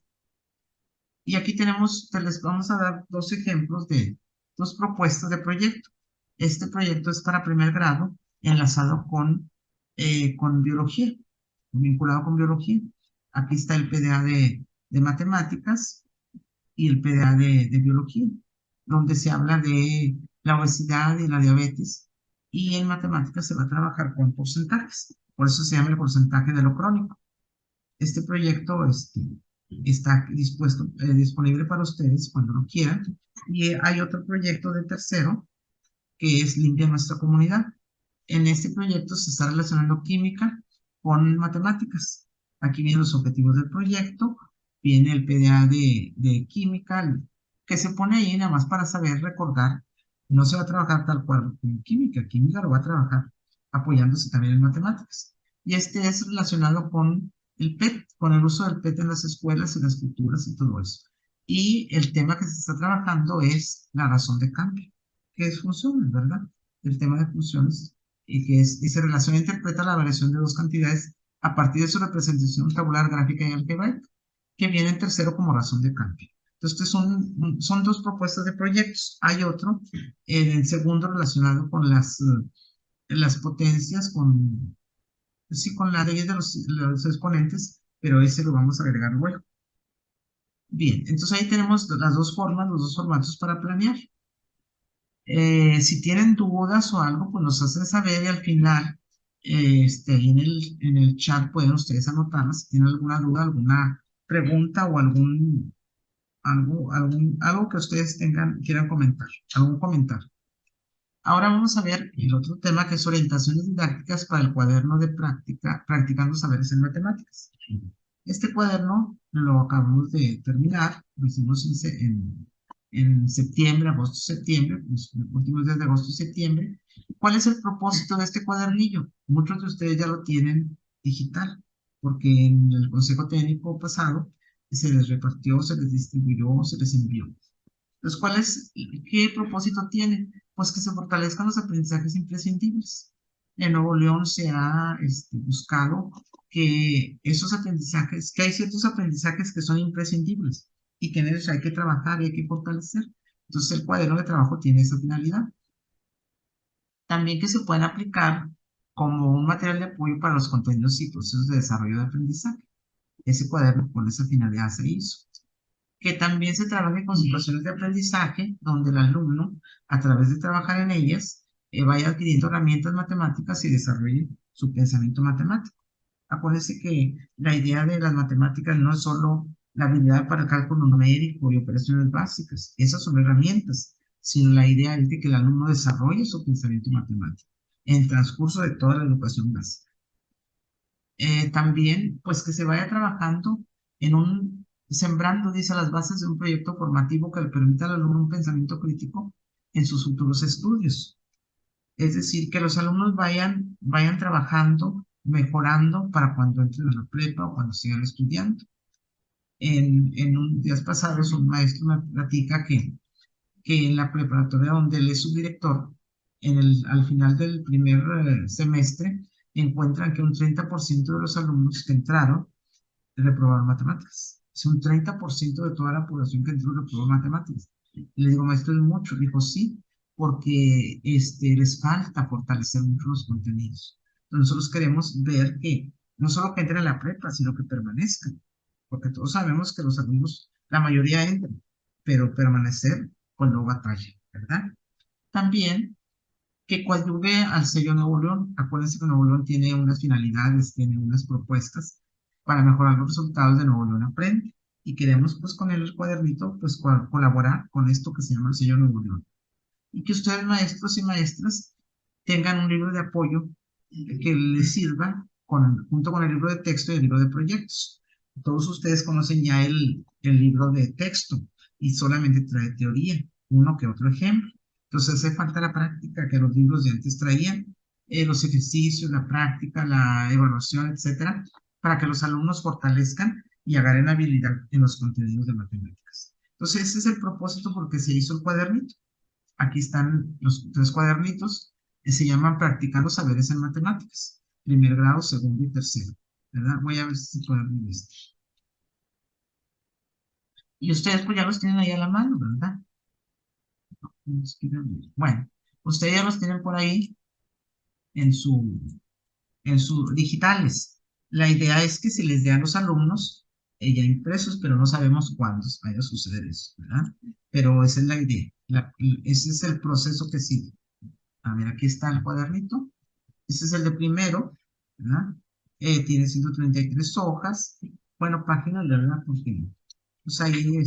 Y aquí les vamos a dar dos ejemplos de dos propuestas de proyecto. Este proyecto es para primer grado, enlazado con biología, vinculado con biología. Aquí está el PDA de matemáticas y el PDA de biología, donde se habla de la obesidad y la diabetes. Y en matemáticas se va a trabajar con porcentajes. Por eso se llama el porcentaje de lo crónico. Este proyecto está disponible para ustedes cuando lo quieran. Y hay otro proyecto de tercero que es Limpia Nuestra Comunidad. En este proyecto se está relacionando química con matemáticas. Aquí vienen los objetivos del proyecto, viene el PDA de química, que se pone ahí nada más para saber recordar. No se va a trabajar tal cual en química, química lo va a trabajar apoyándose también en matemáticas. Y este es relacionado con el PET, con el uso del PET en las escuelas y las culturas y todo eso. Y el tema que se está trabajando es la razón de cambio, que es funciones, ¿verdad? El tema de funciones, y se relaciona e interpreta la variación de dos cantidades a partir de su representación tabular, gráfica y algebraica, que viene en tercero como razón de cambio. Entonces, son dos propuestas de proyectos. Hay otro, en el segundo, relacionado con las potencias, sí, con la ley de los exponentes, pero ese lo vamos a agregar luego. Bien, entonces ahí tenemos las dos formas, los dos formatos para planear. Si tienen dudas o algo, pues nos hacen saber y al final, ahí en el chat pueden ustedes anotarlas si tienen alguna duda, alguna pregunta o algo que ustedes quieran comentar, algún comentario. Ahora vamos a ver el otro tema que es orientaciones didácticas para el cuaderno de práctica, practicando saberes en matemáticas. Este cuaderno lo acabamos de terminar, lo hicimos en septiembre, agosto, septiembre, los últimos días de agosto y septiembre. ¿Cuál es el propósito de este cuadernillo? Muchos de ustedes ya lo tienen digital, porque en el consejo técnico pasado se les repartió, se les distribuyó, se les envió. Entonces, qué propósito tiene? Pues que se fortalezcan los aprendizajes imprescindibles. En Nuevo León se ha buscado que esos aprendizajes, que hay ciertos aprendizajes que son imprescindibles y que en ellos hay que trabajar y hay que fortalecer. Entonces, el cuaderno de trabajo tiene esa finalidad. También que se pueden aplicar como un material de apoyo para los contenidos y procesos de desarrollo de aprendizaje. Ese cuaderno con esa finalidad se hizo. Que también se trabaje con situaciones de aprendizaje donde el alumno, a través de trabajar en ellas, vaya adquiriendo herramientas matemáticas y desarrolle su pensamiento matemático. Acuérdense que la idea de las matemáticas no es solo la habilidad para el cálculo numérico y operaciones básicas, esas son herramientas, sino la idea es de que el alumno desarrolle su pensamiento matemático en el transcurso de toda la educación básica. También, pues que se vaya trabajando sembrando, dice, las bases de un proyecto formativo que le permita al alumno un pensamiento crítico en sus futuros estudios. Es decir, que los alumnos vayan trabajando, mejorando para cuando entren a la prepa o cuando sigan estudiando. En un días pasados, un maestro me platica que en la preparatoria donde él es subdirector, al final del primer semestre, encuentran que un 30% de los alumnos que entraron reprobaron matemáticas. Es un 30% de toda la población que entró reprobó matemáticas. Y le digo, maestro, es mucho. Dijo, sí, porque les falta fortalecer mucho los contenidos. Entonces, nosotros queremos ver que no solo que entren a la prepa, sino que permanezcan. Porque todos sabemos que los alumnos, la mayoría entran, pero permanecer, pues no batalla, ¿verdad? También que coadyuve al sello Nuevo León. Acuérdense que Nuevo León tiene unas finalidades, tiene unas propuestas para mejorar los resultados de Nuevo León Aprende. Y queremos, pues, con el cuadernito, pues, colaborar con esto que se llama el sello Nuevo León. Y que ustedes, maestros y maestras, tengan un libro de apoyo que les sirva junto con el libro de texto y el libro de proyectos. Todos ustedes conocen ya el libro de texto y solamente trae teoría, uno que otro ejemplo. Entonces hace falta la práctica que los libros de antes traían, los ejercicios, la práctica, la evaluación, etcétera, para que los alumnos fortalezcan y agarren habilidad en los contenidos de matemáticas. Entonces, ese es el propósito porque se hizo el cuadernito. Aquí están los 3 cuadernitos que se llaman Practicando Saberes en Matemáticas. Primer grado, segundo y tercero. ¿Verdad? Voy a ver si se puede abrir este. Y ustedes pues ya los tienen ahí a la mano, ¿verdad? Bueno, ustedes ya los tienen por ahí en sus digitales. La idea es que se les dé a los alumnos ya impresos, pero no sabemos cuándo vaya a suceder eso, ¿verdad? Pero esa es la idea. Ese es el proceso que sigue. A ver, aquí está el cuadernito. Ese es el de primero, ¿verdad? Tiene 133 hojas. Bueno, páginas, ¿verdad? Porque pues ahí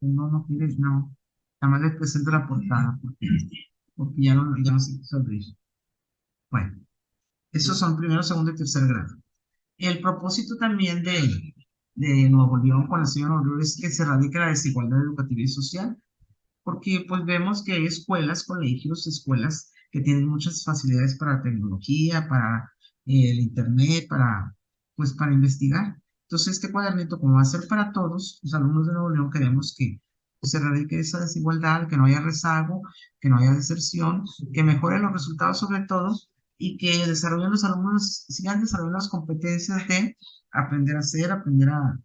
uno no quiere, no. Nada más les presento la portada porque ya no se quiso abrir. Bueno, esos son primero, segundo y tercer grado. El propósito también de Nuevo León con la señora Nuevo León es que se radique la desigualdad educativa y social, porque pues vemos que hay escuelas, colegios, escuelas que tienen muchas facilidades para tecnología, para el internet, pues para investigar. Entonces este cuadernito, como va a ser para todos, los alumnos de Nuevo León queremos que pues, se radique esa desigualdad, que no haya rezago, que no haya deserción, que mejore los resultados sobre todo y que desarrollen los alumnos, sigan desarrollando las competencias de aprender a hacer, aprender a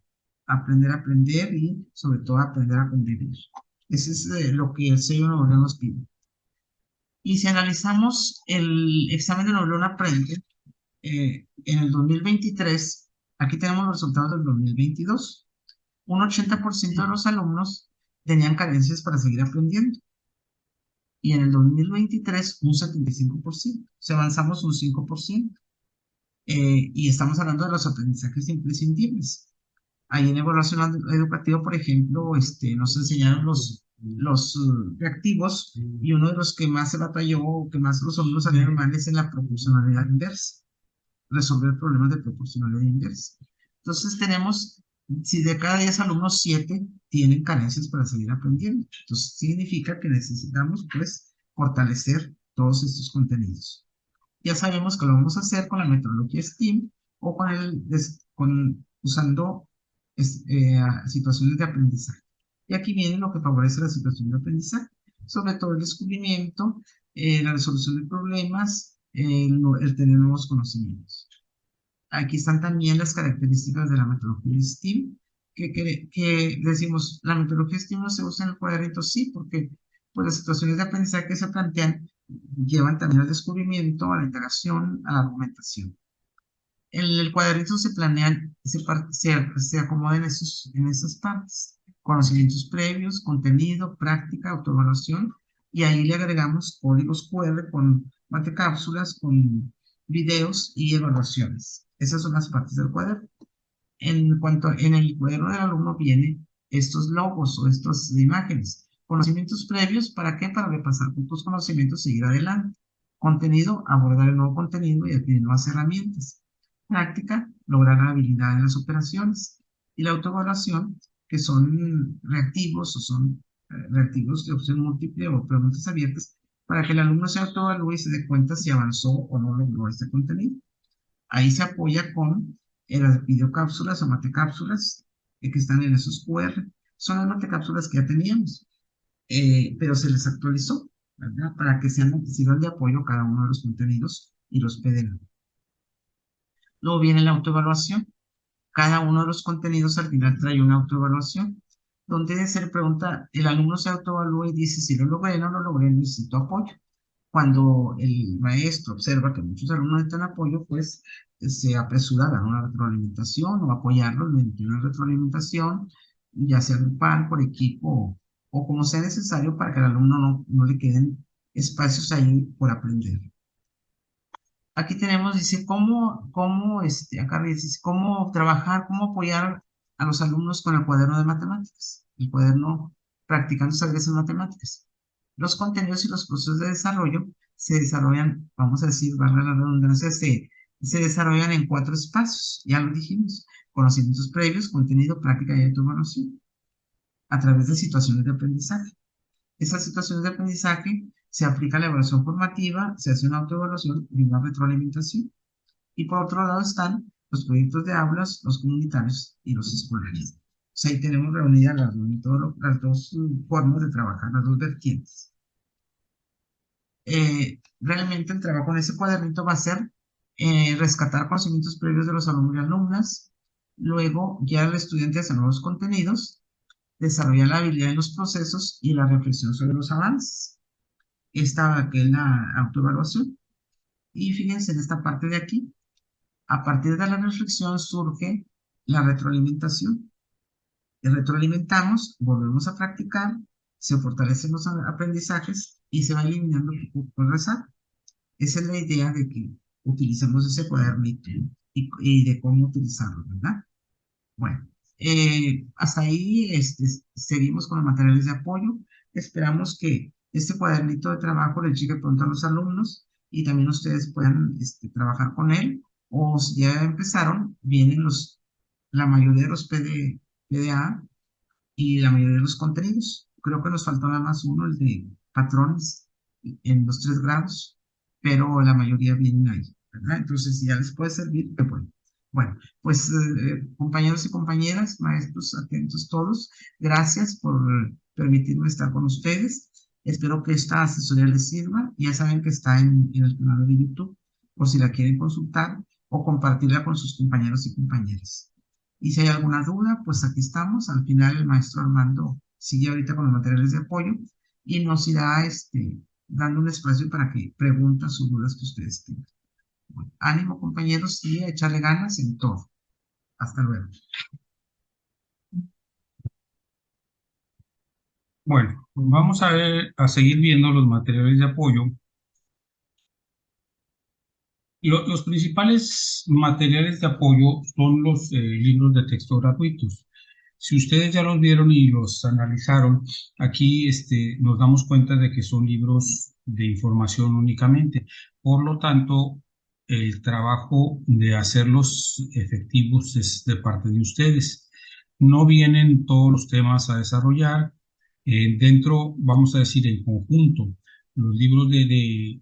aprender y sobre todo aprender a convivir. Eso es lo que el sello Nuevo León nos pide. Y si analizamos el examen de Nuevo León Aprende, en el 2023, aquí tenemos los resultados del 2022. Un 80% de los alumnos tenían carencias para seguir aprendiendo. Y en el 2023, un 75%. O sea, avanzamos un 5%. Y estamos hablando de los aprendizajes imprescindibles. Ahí en evaluación educativa, por ejemplo, nos enseñaron los reactivos y uno de los que más se batalló o que más los alumnos salieron mal es en la proporcionalidad inversa, resolver problemas de proporcionalidad inversa. Entonces tenemos, si de cada 10 alumnos, 7 tienen carencias para seguir aprendiendo. Entonces significa que necesitamos, pues, fortalecer todos estos contenidos. Ya sabemos que lo vamos a hacer con la metodología STEAM o usando situaciones de aprendizaje. Y aquí viene lo que favorece la situación de aprendizaje, sobre todo el descubrimiento, la resolución de problemas, el tener nuevos conocimientos. Aquí están también las características de la metodología STEAM, que decimos, la metodología STEAM no se usa en el cuadernito, sí, porque pues, las situaciones de aprendizaje que se plantean llevan también al descubrimiento, a la integración, a la argumentación. En el cuadernito se planean, se acomodan en esas partes. Conocimientos previos, contenido, práctica, autoevaluación, y ahí le agregamos códigos QR con matecápsulas, con videos y evaluaciones. Esas son las partes del cuaderno. En el cuaderno del alumno vienen estos logos o estas imágenes. Conocimientos previos, ¿para qué? Para repasar tus conocimientos y seguir adelante. Contenido, abordar el nuevo contenido y adquirir nuevas herramientas. Práctica, lograr la habilidad en las operaciones. Y la autoevaluación, que son reactivos o son reactivos de opción múltiple o preguntas abiertas, para que el alumno se autoevalúe y se dé cuenta si avanzó o no logró este contenido. Ahí se apoya con las videocápsulas o matecápsulas que están en esos QR. Son las matecápsulas que ya teníamos, pero se les actualizó, ¿verdad? Para que sirvan de apoyo cada uno de los contenidos y los PDF. Luego viene la autoevaluación. Cada uno de los contenidos al final trae una autoevaluación, donde se le pregunta, el alumno se autoevalúa y dice si lo logré o no lo logré, necesito apoyo. Cuando el maestro observa que muchos alumnos necesitan apoyo, pues se apresura a dar una retroalimentación o apoyarlos mediante una retroalimentación, ya sea grupal, por equipo o como sea necesario para que al alumno no le queden espacios ahí por aprender. Aquí tenemos, dice, acá dice, cómo trabajar, cómo apoyar a los alumnos con el cuaderno de matemáticas, el cuaderno practicando saberes en matemáticas. Los contenidos y los procesos de desarrollo se desarrollan, vamos a decir, valga la redundancia, se desarrollan en 4 espacios, ya lo dijimos, conocimientos previos, contenido, práctica y autoevaluación, a través de situaciones de aprendizaje. Esas situaciones de aprendizaje se aplica la evaluación formativa, se hace una autoevaluación y una retroalimentación. Y por otro lado están los proyectos de aulas, los comunitarios y los escolares. sea, ahí tenemos reunidas las dos formas de trabajar, las dos vertientes. Realmente el trabajo en ese cuadernito va a ser rescatar conocimientos previos de los alumnos y alumnas, luego guiar al estudiante hacia nuevos contenidos, desarrollar la habilidad en los procesos y la reflexión sobre los avances. Esta que es la autoevaluación. Y fíjense en esta parte de aquí, a partir de la reflexión surge la retroalimentación. Y retroalimentamos, volvemos a practicar, se fortalecen los aprendizajes y se va eliminando por rezar. Esa es la idea de que utilicemos ese cuadernito y de cómo utilizarlo, ¿verdad? Bueno, hasta ahí seguimos con los materiales de apoyo. Esperamos que este cuadernito de trabajo le llegue pronto a los alumnos y también ustedes puedan trabajar con él. O si ya empezaron, vienen la mayoría de los PDA y la mayoría de los contenidos. Creo que nos faltó nada más uno, el de patrones en los 3 grados, pero la mayoría vienen ahí, ¿verdad? Entonces, si ya les puede servir, qué bueno. Bueno, pues compañeros y compañeras, maestros, atentos todos, gracias por permitirme estar con ustedes. Espero que esta asesoría les sirva. Ya saben que está en el canal de YouTube, por si la quieren consultar o compartirla con sus compañeros y compañeras. Y si hay alguna duda, pues aquí estamos. Al final el maestro Armando sigue ahorita con los materiales de apoyo y nos irá dando un espacio para que preguntas o dudas que ustedes tengan. Bueno, ánimo compañeros y a echarle ganas en todo. Hasta luego. Bueno, pues vamos a seguir viendo los materiales de apoyo. Los principales materiales de apoyo son los libros de texto gratuitos. Si ustedes ya los vieron y los analizaron, aquí nos damos cuenta de que son libros de información únicamente. Por lo tanto, el trabajo de hacerlos efectivos es de parte de ustedes. No vienen todos los temas a desarrollar. Dentro, vamos a decir, en conjunto, los libros de,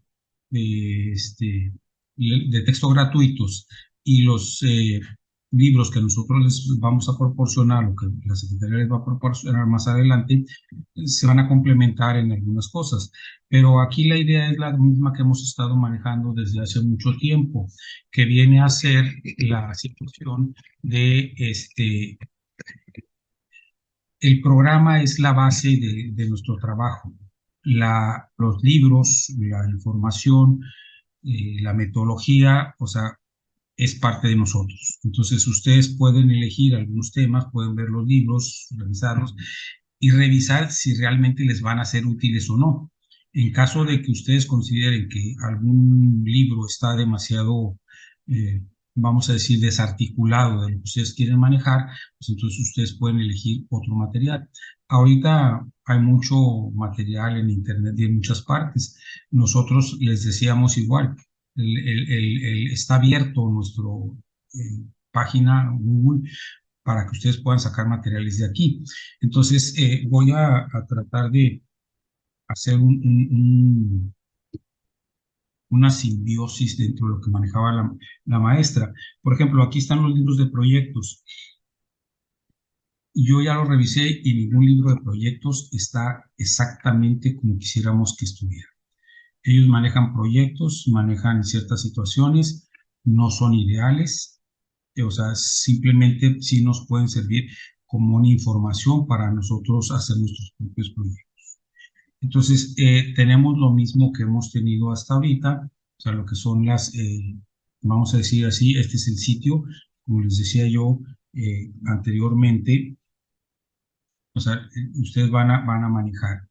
este, de texto gratuitos y los libros que nosotros les vamos a proporcionar o que la Secretaría les va a proporcionar más adelante, se van a complementar en algunas cosas. Pero aquí la idea es la misma que hemos estado manejando desde hace mucho tiempo, que viene a ser la situación de el programa es la base de nuestro trabajo. Los libros, la información, la metodología, o sea, es parte de nosotros. Entonces, ustedes pueden elegir algunos temas, pueden ver los libros, revisarlos y revisar si realmente les van a ser útiles o no. En caso de que ustedes consideren que algún libro está demasiado, vamos a decir, desarticulado de lo que ustedes quieren manejar, pues entonces ustedes pueden elegir otro material. Ahorita hay mucho material en Internet y en muchas partes. Nosotros les decíamos igual, está abierto nuestro página Google para que ustedes puedan sacar materiales de aquí. Entonces, voy a tratar de hacer una simbiosis dentro de lo que manejaba la maestra. Por ejemplo, aquí están los libros de proyectos. Yo ya lo revisé y ningún libro de proyectos está exactamente como quisiéramos que estuviera. Ellos manejan proyectos, manejan ciertas situaciones, no son ideales, o sea, simplemente sí nos pueden servir como una información para nosotros hacer nuestros propios proyectos. Entonces, tenemos lo mismo que hemos tenido hasta ahorita, o sea, lo que son vamos a decir así, este es el sitio, como les decía yo anteriormente, o sea, ustedes van a manejar.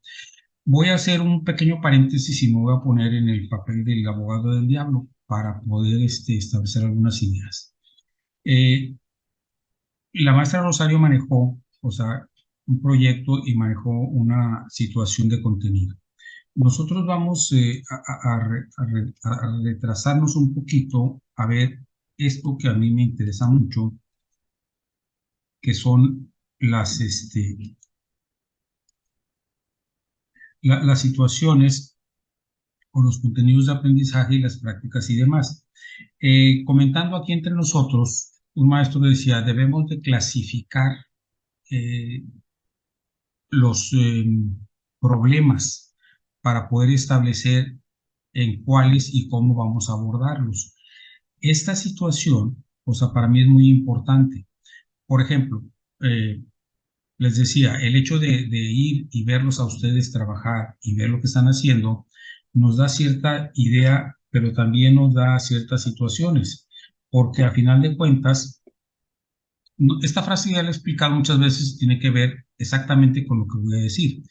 Voy a hacer un pequeño paréntesis y me voy a poner en el papel del abogado del diablo para poder establecer algunas ideas. La maestra Rosario manejó, o sea, un proyecto y manejó una situación de contenido. Nosotros vamos a retrasarnos un poquito a ver esto que a mí me interesa mucho, que son las situaciones o los contenidos de aprendizaje y las prácticas y demás. Comentando aquí entre nosotros, un maestro decía, debemos de clasificar los problemas para poder establecer en cuáles y cómo vamos a abordarlos. Esta situación, o sea, para mí es muy importante. Por ejemplo, les decía, el hecho de ir y verlos a ustedes trabajar y ver lo que están haciendo, nos da cierta idea, pero también nos da ciertas situaciones, porque a final de cuentas, esta frase ya la he explicado muchas veces, tiene que ver exactamente con lo que voy a decir.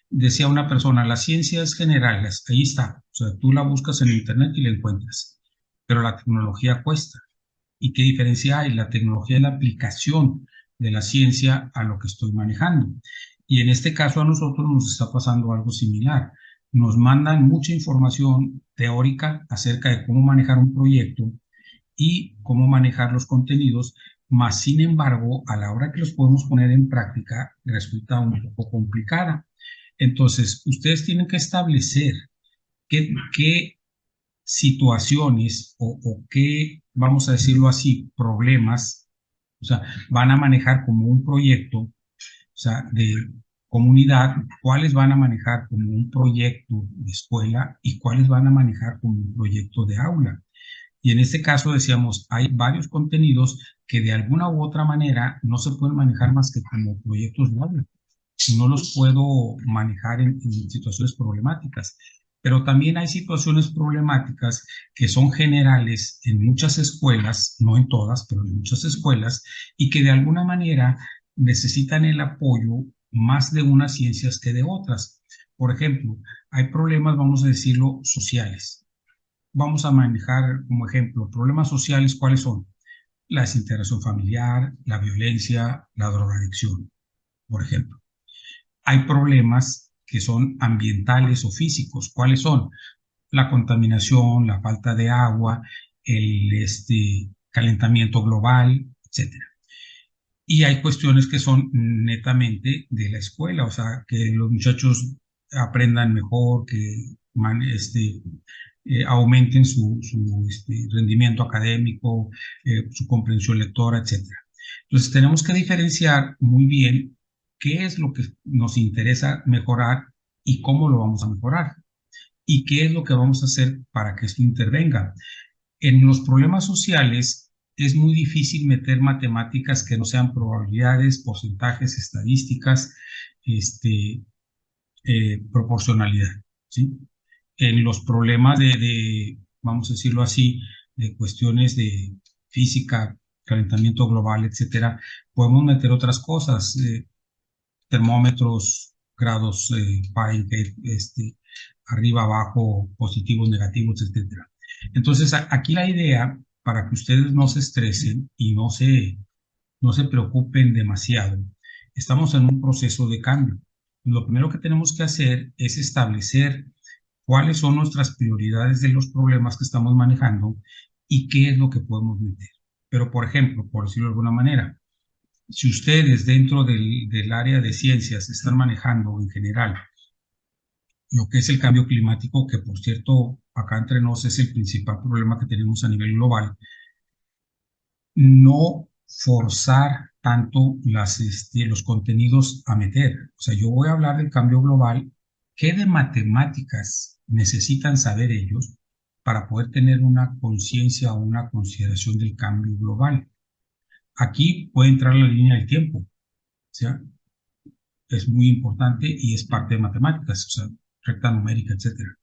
Decía una persona, la ciencia es general, ahí está, o sea, tú la buscas en internet y la encuentras, pero la tecnología cuesta. ¿Y qué diferencia hay? La tecnología es la aplicación de la ciencia a lo que estoy manejando. Y en este caso a nosotros nos está pasando algo similar. Nos mandan mucha información teórica acerca de cómo manejar un proyecto y cómo manejar los contenidos, más sin embargo, a la hora que los podemos poner en práctica, resulta un poco complicada. Entonces, ustedes tienen que establecer qué situaciones o qué, vamos a decirlo así, problemas, o sea, van a manejar como un proyecto, o sea, de comunidad, cuáles van a manejar como un proyecto de escuela y cuáles van a manejar como un proyecto de aula. Y en este caso decíamos, hay varios contenidos que de alguna u otra manera no se pueden manejar más que como proyectos de aula. No los puedo manejar en situaciones problemáticas. Pero también hay situaciones problemáticas que son generales en muchas escuelas, no en todas, pero en muchas escuelas, y que de alguna manera necesitan el apoyo más de unas ciencias que de otras. Por ejemplo, hay problemas, vamos a decirlo, sociales. Vamos a manejar como ejemplo problemas sociales, ¿cuáles son? La desintegración familiar, la violencia, la drogadicción, por ejemplo. Hay problemas que son ambientales o físicos. ¿Cuáles son? La contaminación, la falta de agua, el calentamiento global, etcétera. Y hay cuestiones que son netamente de la escuela, o sea, que los muchachos aprendan mejor, que aumenten su rendimiento académico, su comprensión lectora, etcétera. Entonces, tenemos que diferenciar muy bien qué es lo que nos interesa mejorar y cómo lo vamos a mejorar y qué es lo que vamos a hacer para que esto intervenga. En los problemas sociales es muy difícil meter matemáticas que no sean probabilidades, porcentajes, estadísticas, proporcionalidad, ¿sí? En los problemas vamos a decirlo así, de cuestiones de física, calentamiento global, etcétera, podemos meter otras cosas, termómetros, grados Fahrenheit, arriba, abajo, positivos, negativos, etcétera. Entonces, aquí la idea, para que ustedes no se estresen y no se preocupen demasiado, estamos en un proceso de cambio. Lo primero que tenemos que hacer es establecer cuáles son nuestras prioridades de los problemas que estamos manejando y qué es lo que podemos meter. Pero, por ejemplo, por decirlo de alguna manera, si ustedes dentro del área de ciencias están manejando en general lo que es el cambio climático, que por cierto, acá entre nos es el principal problema que tenemos a nivel global, no forzar tanto los contenidos a meter. O sea, yo voy a hablar del cambio global. ¿Qué de matemáticas necesitan saber ellos para poder tener una conciencia o una consideración del cambio global? Aquí puede entrar la línea del tiempo. O sea, es muy importante y es parte de matemáticas, o sea, recta numérica, etcétera.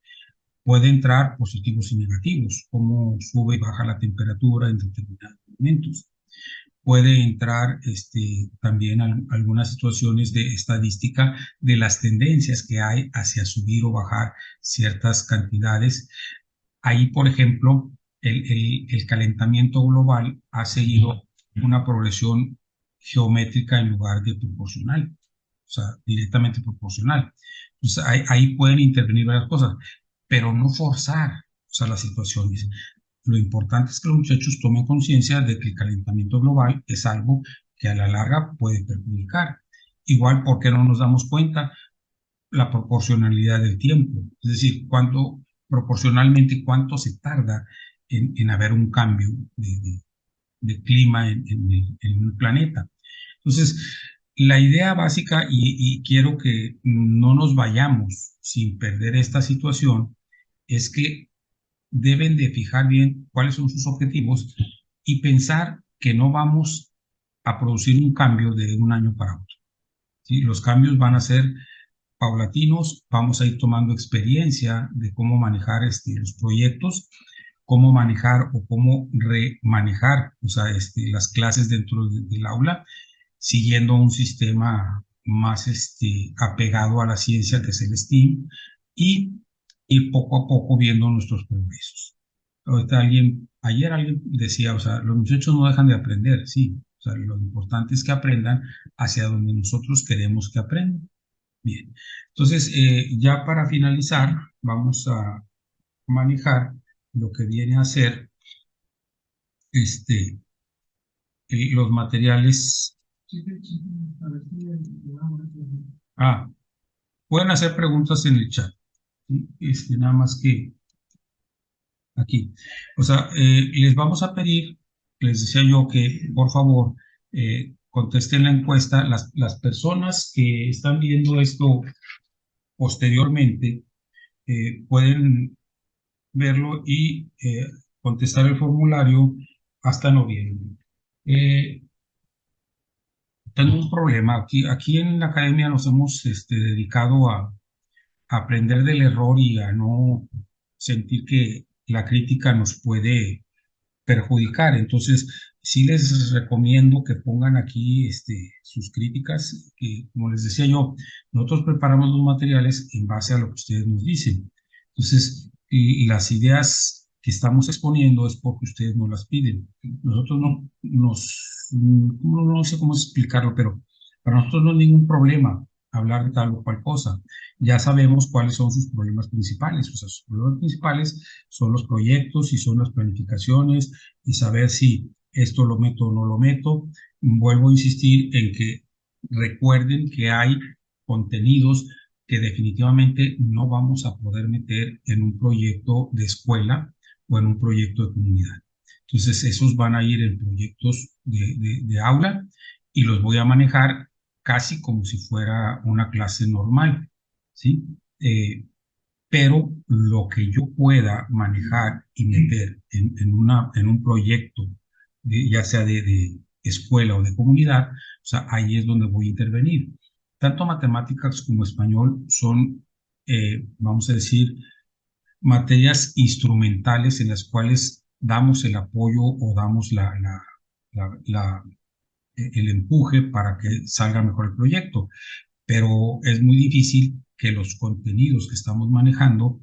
Puede entrar positivos y negativos, cómo sube y baja la temperatura en determinados momentos. Puede entrar también algunas situaciones de estadística de las tendencias que hay hacia subir o bajar ciertas cantidades. Ahí, por ejemplo, el calentamiento global ha seguido una progresión geométrica en lugar de proporcional, o sea, directamente proporcional. Entonces, ahí pueden intervenir varias cosas, pero no forzar, o sea, las situaciones. Lo importante es que los muchachos tomen conciencia de que el calentamiento global es algo que a la larga puede perjudicar. Igual, ¿por qué no nos damos cuenta? La proporcionalidad del tiempo, es decir, proporcionalmente cuánto se tarda en haber un cambio de clima en el planeta. Entonces, la idea básica, y quiero que no nos vayamos sin perder esta situación, es que deben de fijar bien cuáles son sus objetivos y pensar que no vamos a producir un cambio de un año para otro. ¿Sí? Los cambios van a ser paulatinos, vamos a ir tomando experiencia de cómo manejar los proyectos, cómo manejar o cómo remanejar, o sea, las clases dentro del aula, siguiendo un sistema más apegado a la ciencia, que es el STEAM, y ir poco a poco viendo nuestros progresos. Ahorita ayer alguien decía, o sea, los muchachos no dejan de aprender, sí, o sea, lo importante es que aprendan hacia donde nosotros queremos que aprendan. Bien, entonces ya para finalizar, vamos a manejar lo que viene a ser este, los materiales. Ah, pueden hacer preguntas en el chat, ¿sí? Nada más que aquí. O sea, les vamos a pedir, les decía yo que por favor contesten la encuesta. Las personas que están viendo esto posteriormente pueden verlo y contestar el formulario hasta noviembre. Tengo un problema. Aquí en la academia nos hemos dedicado a aprender del error y a no sentir que la crítica nos puede perjudicar. Entonces, sí les recomiendo que pongan aquí sus críticas, que como les decía yo, nosotros preparamos los materiales en base a lo que ustedes nos dicen. Entonces, y las ideas que estamos exponiendo es porque ustedes nos las piden. Nosotros no sé cómo explicarlo, pero para nosotros no es ningún problema hablar de tal o cual cosa. Ya sabemos cuáles son sus problemas principales. O sea, sus problemas principales son los proyectos y son las planificaciones y saber si esto lo meto o no lo meto. Vuelvo a insistir en que recuerden que hay contenidos que definitivamente no vamos a poder meter en un proyecto de escuela o en un proyecto de comunidad. Entonces, esos van a ir en proyectos de aula y los voy a manejar casi como si fuera una clase normal, ¿sí? Pero lo que yo pueda manejar y meter en un proyecto, ya sea de escuela o de comunidad, o sea, ahí es donde voy a intervenir. Tanto matemáticas como español son, vamos a decir, materias instrumentales en las cuales damos el apoyo o damos la, la, el empuje para que salga mejor el proyecto, pero es muy difícil que los contenidos que estamos manejando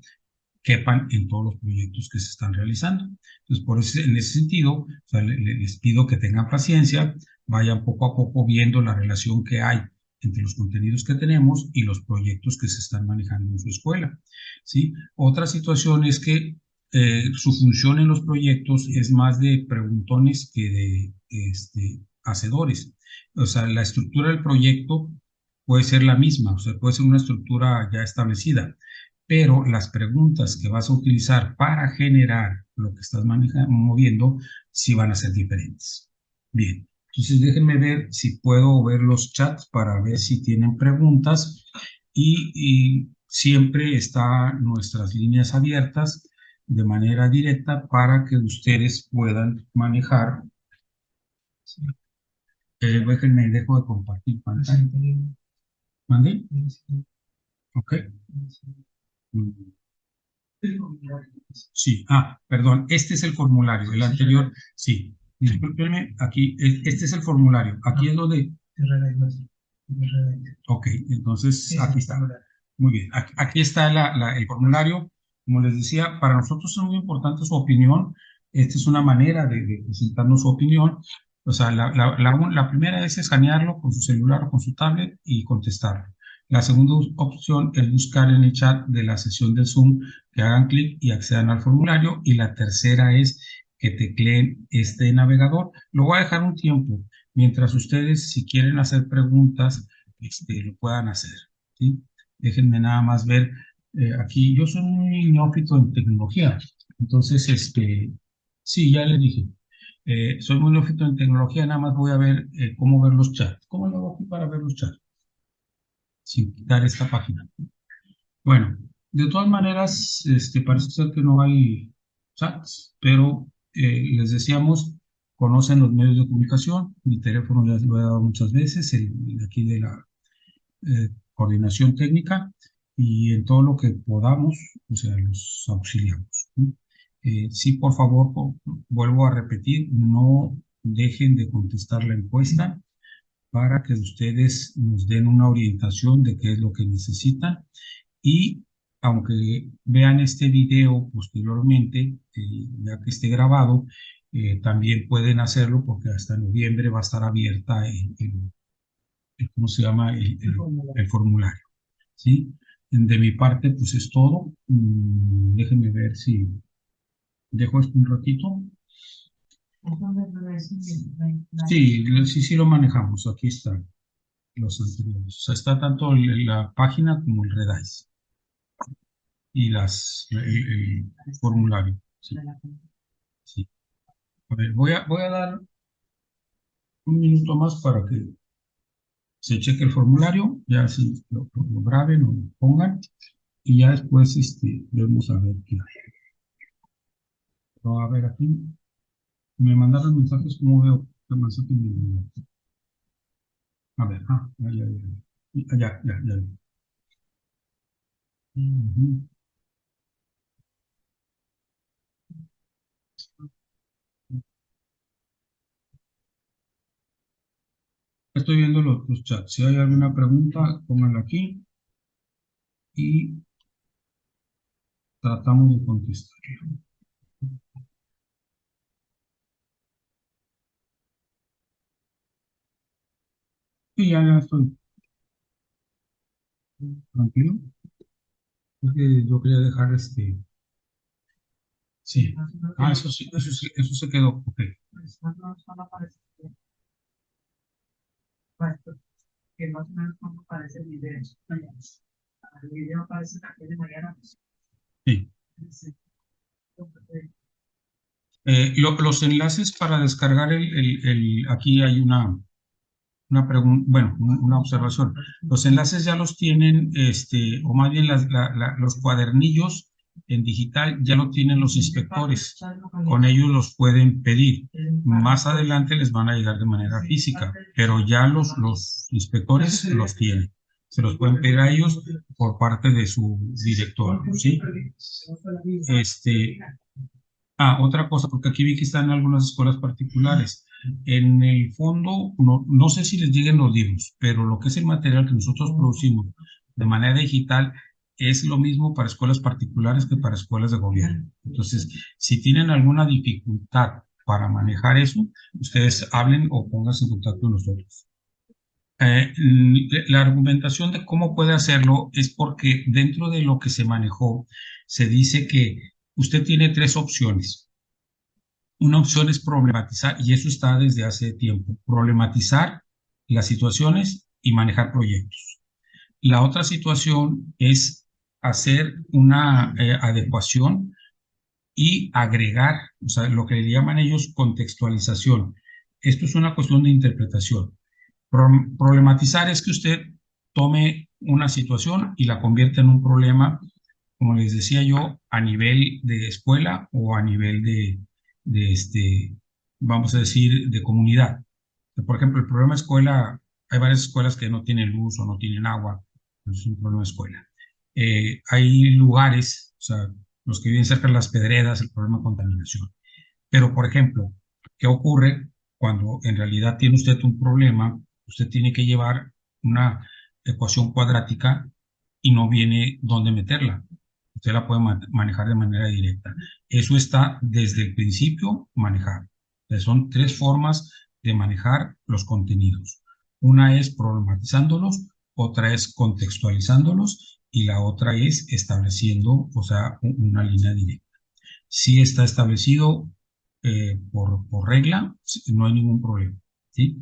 quepan en todos los proyectos que se están realizando. Entonces, por eso, en ese sentido, o sea, les pido que tengan paciencia, vayan poco a poco viendo la relación que hay entre los contenidos que tenemos y los proyectos que se están manejando en su escuela, ¿sí? Otra situación es que su función en los proyectos es más de preguntones que de hacedores. O sea, la estructura del proyecto puede ser la misma, o sea, puede ser una estructura ya establecida, pero las preguntas que vas a utilizar para generar lo que estás moviendo sí van a ser diferentes. Bien, entonces déjenme ver si puedo ver los chats para ver si tienen preguntas y siempre están nuestras líneas abiertas de manera directa para que ustedes puedan manejar. Déjenme, dejo de compartir pantalla. ¿Mande? Ok. Sí, perdón, este es el formulario, el anterior, sí, discúlpenme, aquí, este es el formulario, aquí es donde, ok, entonces aquí está, muy bien, aquí está el formulario, como les decía, para nosotros es muy importante su opinión, esta es una manera de presentarnos su opinión, o sea, la primera es escanearlo con su celular o con su tablet y contestarlo. La segunda opción es buscar en el chat de la sesión del Zoom que hagan clic y accedan al formulario. Y la tercera es que tecleen este navegador. Lo voy a dejar un tiempo mientras ustedes, si quieren hacer preguntas, lo puedan hacer, ¿sí? Déjenme nada más ver. Aquí yo soy muy neófito en tecnología. Entonces, sí, ya les dije. Soy muy neófito en tecnología, nada más voy a ver cómo ver los chats. ¿Cómo lo hago aquí para ver los chats? Sin quitar esta página. Bueno, de todas maneras, parece ser que no hay chats, pero les decíamos, conocen los medios de comunicación. Mi teléfono ya lo he dado muchas veces, el de aquí de la coordinación técnica, y en todo lo que podamos, o sea, los auxiliamos, ¿no? Sí, por favor, vuelvo a repetir, no dejen de contestar la encuesta para que ustedes nos den una orientación de qué es lo que necesitan. Y aunque vean este video posteriormente, ya que esté grabado, también pueden hacerlo porque hasta noviembre va a estar abierta ¿cómo se llama? El formulario, ¿sí? De mi parte, pues es todo. Déjenme ver si dejo esto un ratito. Sí, sí lo manejamos. Aquí están los anteriores. O sea, está tanto la página como el Redis y el formulario. Sí, sí. A ver, voy a dar un minuto más para que se cheque el formulario, ya si lo graben o lo pongan, y ya después vamos a ver qué hay. A ver, aquí me mandaron mensajes, como veo que mensaje me mandaron. A ver, ya. Ujú. Estoy viendo los chats. Si hay alguna pregunta, pónganla aquí y tratamos de contestar. Y ya estoy tranquilo. Es que yo quería dejar Sí. Ah, eso sí, eso se quedó. Ok. Que más o menos como parece el video. El video parece que de mañana. Sí. Los enlaces para descargar aquí hay una pregunta, bueno, una observación. Los enlaces ya los tienen, o más bien los cuadernillos en digital ya lo tienen los inspectores. Con ellos los pueden pedir. Más adelante les van a llegar de manera física, pero ya los inspectores los tienen. Se los pueden pedir a ellos por parte de su director, ¿sí? Otra cosa, porque aquí vi que están en algunas escuelas particulares. En el fondo, no sé si les lleguen los libros, pero lo que es el material que nosotros producimos de manera digital es lo mismo para escuelas particulares que para escuelas de gobierno. Entonces, si tienen alguna dificultad para manejar eso, ustedes hablen o pónganse en contacto con nosotros. La argumentación de cómo puede hacerlo es porque dentro de lo que se manejó, se dice que usted tiene tres opciones. Una opción es problematizar, y eso está desde hace tiempo, problematizar las situaciones y manejar proyectos. La otra situación es hacer una adecuación y agregar, o sea, lo que le llaman ellos contextualización. Esto es una cuestión de interpretación. Problematizar es que usted tome una situación y la convierta en un problema, como les decía yo, a nivel de escuela o a nivel vamos a decir, de comunidad. Por ejemplo, el problema de escuela, hay varias escuelas que no tienen luz o no tienen agua, es un problema de escuela. Hay lugares, o sea, los que viven cerca de las pedreras, el problema de contaminación. Pero, por ejemplo, ¿qué ocurre cuando en realidad tiene usted un problema? Usted tiene que llevar una ecuación cuadrática y no viene dónde meterla. Usted la puede manejar de manera directa. Eso está desde el principio manejado. Entonces, son tres formas de manejar los contenidos. Una es problematizándolos, otra es contextualizándolos y la otra es estableciendo, o sea, una línea directa. Si está establecido por regla, no hay ningún problema, ¿sí?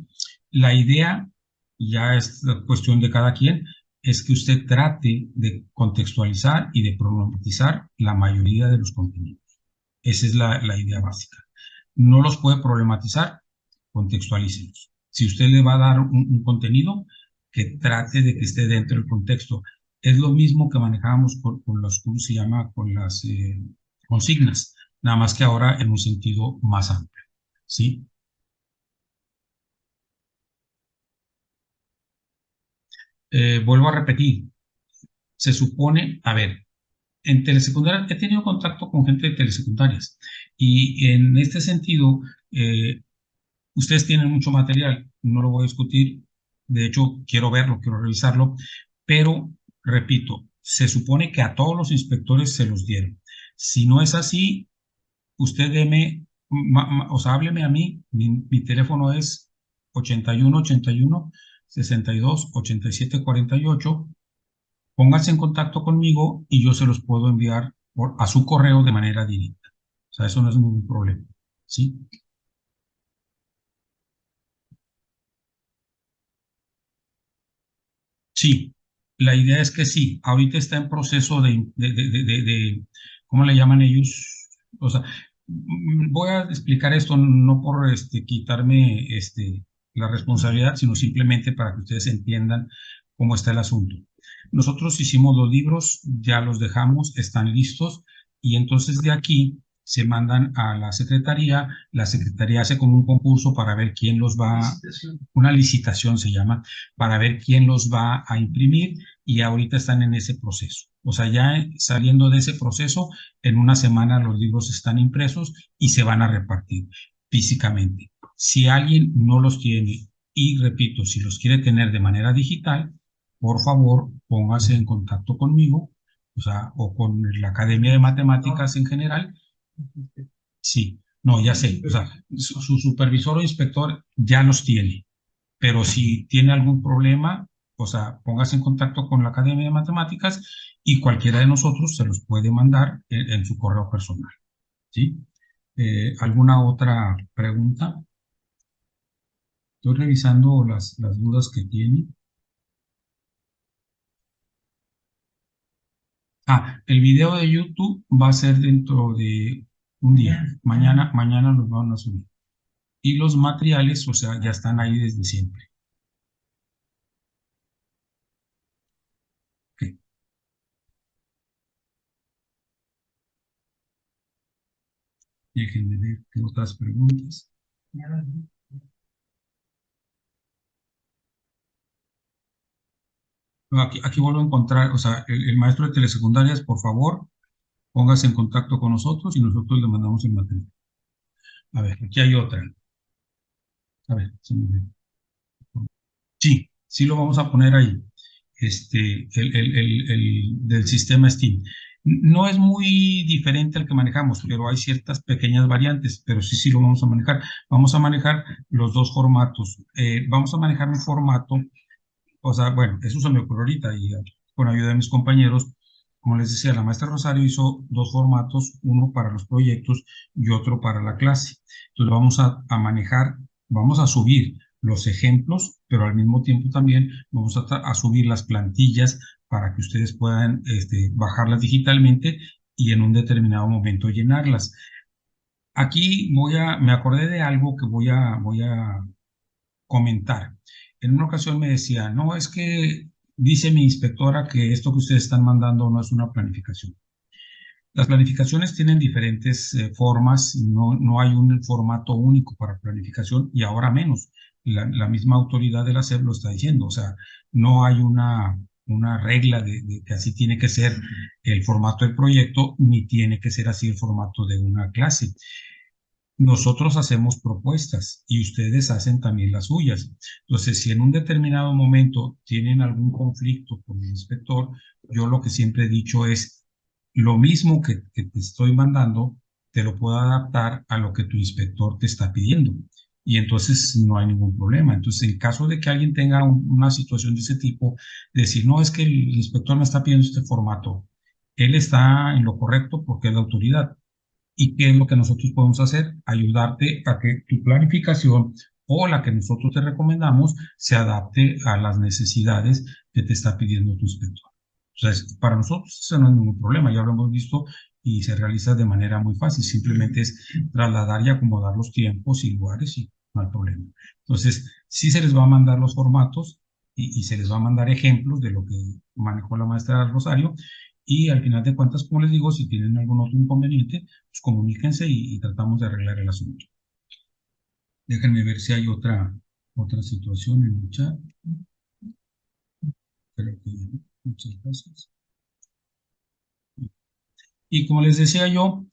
La idea, ya es cuestión de cada quien, es que usted trate de contextualizar y de problematizar la mayoría de los contenidos. Esa es la idea básica. no los puede problematizar, contextualícelos. Si usted le va a dar un contenido, que trate de que esté dentro del contexto. Es lo mismo que manejábamos con los, ¿cómo se llama? Con las consignas, nada más que ahora en un sentido más amplio, ¿sí? Vuelvo a repetir, se supone, a ver, en telesecundaria he tenido contacto con gente de telesecundarias y en este sentido, ustedes tienen mucho material, no lo voy a discutir, de hecho quiero verlo, quiero revisarlo, pero repito, se supone que a todos los inspectores se los dieron. Si no es así, usted deme, o sea, hábleme a mí, mi teléfono es 81 81 62 87 48, póngase en contacto conmigo y yo se los puedo enviar a su correo de manera directa. O sea, eso no es ningún problema, ¿sí? Sí, la idea es que sí, ahorita está en proceso ¿cómo le llaman ellos? O sea, voy a explicar esto no por quitarme la responsabilidad, sino simplemente para que ustedes entiendan cómo está el asunto. Nosotros hicimos los libros, ya los dejamos, están listos, y entonces de aquí se mandan a la secretaría hace como un concurso para ver quién los va, una licitación se llama, para ver quién los va a imprimir y ahorita están en ese proceso. O sea, ya saliendo de ese proceso, en una semana los libros están impresos y se van a repartir físicamente. Si alguien no los tiene y repito, si los quiere tener de manera digital, por favor, póngase en contacto conmigo, o sea, o con la Academia de Matemáticas en general. Sí, no, ya sé, o sea, su supervisor o inspector ya los tiene, pero si tiene algún problema, o sea, póngase en contacto con la Academia de Matemáticas y cualquiera de nosotros se los puede mandar en su correo personal, ¿sí? ¿Alguna otra pregunta? Estoy revisando las dudas que tiene. El video de YouTube va a ser dentro de un día. Mañana los van a subir. Y los materiales, o sea, ya están ahí desde siempre. Ok, déjenme ver qué otras preguntas. Aquí vuelvo a encontrar, o sea, el maestro de telesecundarias, por favor, póngase en contacto con nosotros y nosotros le mandamos el material. A ver, aquí hay otra. A ver, se me ve. Sí, sí lo vamos a poner ahí. El del sistema Steam. No es muy diferente al que manejamos, pero hay ciertas pequeñas variantes, pero sí, sí lo vamos a manejar. Vamos a manejar los dos formatos. Vamos a manejar un formato, o sea, bueno, eso se me ocurrió ahorita y con ayuda de mis compañeros, como les decía, la maestra Rosario hizo dos formatos, uno para los proyectos y otro para la clase. Entonces vamos a manejar, vamos a subir los ejemplos, pero al mismo tiempo también vamos a subir las plantillas para que ustedes puedan bajarlas digitalmente y en un determinado momento llenarlas. Aquí me acordé de algo que voy a comentar. En una ocasión me decía, no, es que dice mi inspectora que esto que ustedes están mandando no es una planificación. Las planificaciones tienen diferentes formas, no hay un formato único para planificación y ahora menos. La misma autoridad de la SEP lo está diciendo, o sea, no hay una regla de que así tiene que ser el formato del proyecto, ni tiene que ser así el formato de una clase. Nosotros hacemos propuestas y ustedes hacen también las suyas. Entonces, si en un determinado momento tienen algún conflicto con el inspector, yo lo que siempre he dicho es, lo mismo que te estoy mandando, te lo puedo adaptar a lo que tu inspector te está pidiendo. Y entonces no hay ningún problema. Entonces, en caso de que alguien tenga una situación de ese tipo, decir, no, es que el inspector me está pidiendo este formato, él está en lo correcto porque es la autoridad. ¿Y qué es lo que nosotros podemos hacer? Ayudarte a que tu planificación o la que nosotros te recomendamos se adapte a las necesidades que te está pidiendo tu inspector. O sea, para nosotros eso no es ningún problema, ya lo hemos visto y se realiza de manera muy fácil. Simplemente es trasladar y acomodar los tiempos y lugares y no hay problema. Entonces, sí se les va a mandar los formatos y se les va a mandar ejemplos de lo que manejó la maestra Rosario. Y al final de cuentas, como les digo, si tienen algún otro inconveniente, pues comuníquense y tratamos de arreglar el asunto. Déjenme ver si hay otra situación en el chat. Creo que no. Muchas gracias. Y como les decía yo,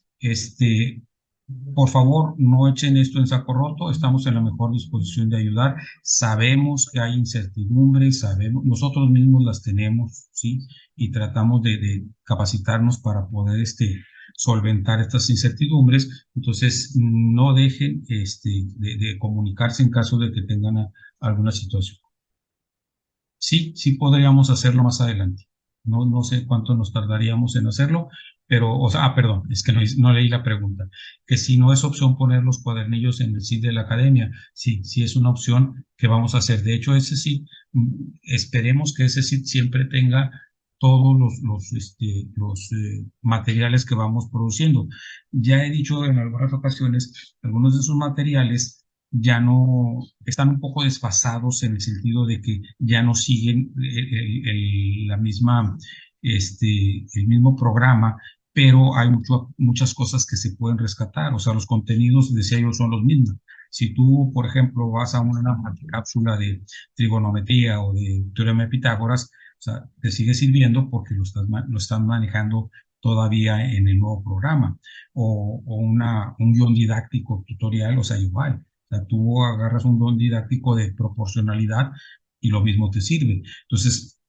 por favor, no echen esto en saco roto, estamos en la mejor disposición de ayudar. Sabemos que hay incertidumbres, nosotros mismos las tenemos, ¿sí? Y tratamos de capacitarnos para poder solventar estas incertidumbres. Entonces, no dejen de comunicarse en caso de que tengan alguna situación. Sí, sí podríamos hacerlo más adelante. No sé cuánto nos tardaríamos en hacerlo, pero, o sea, perdón, es que no leí la pregunta. Que si no es opción poner los cuadernillos en el sitio de la academia, sí, sí es una opción que vamos a hacer. De hecho, ese sí, esperemos que ese sitio siempre tenga todos los materiales que vamos produciendo. Ya he dicho en algunas ocasiones, algunos de esos materiales ya no están un poco desfasados en el sentido de que ya no siguen la misma, el mismo programa, pero hay muchas cosas que se pueden rescatar. O sea, los contenidos, decía yo, son los mismos. Si tú, por ejemplo, vas a una cápsula de trigonometría o de teorema de Pitágoras, o sea, te sigue sirviendo porque lo están manejando todavía en el nuevo programa. O un guión didáctico tutorial, o sea, igual. O sea, tú agarras un don didáctico de proporcionalidad y lo mismo te sirve. Entonces,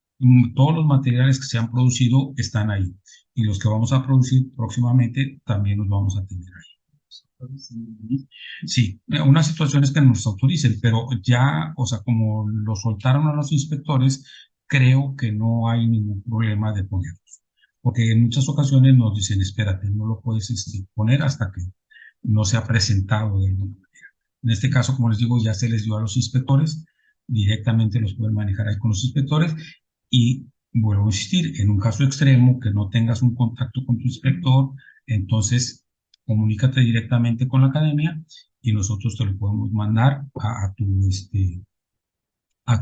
todos los materiales que se han producido están ahí y los que vamos a producir próximamente también los vamos a tener ahí. Sí, unas situaciones que nos autoricen, pero ya, o sea, como lo soltaron a los inspectores, creo que no hay ningún problema de ponerlos. Porque en muchas ocasiones nos dicen, espérate, no lo puedes poner hasta que no se ha presentado de alguna manera. En este caso, como les digo, ya se les dio a los inspectores, directamente los pueden manejar ahí con los inspectores y vuelvo a insistir, en un caso extremo que no tengas un contacto con tu inspector, entonces comunícate directamente con la academia y nosotros te lo podemos mandar a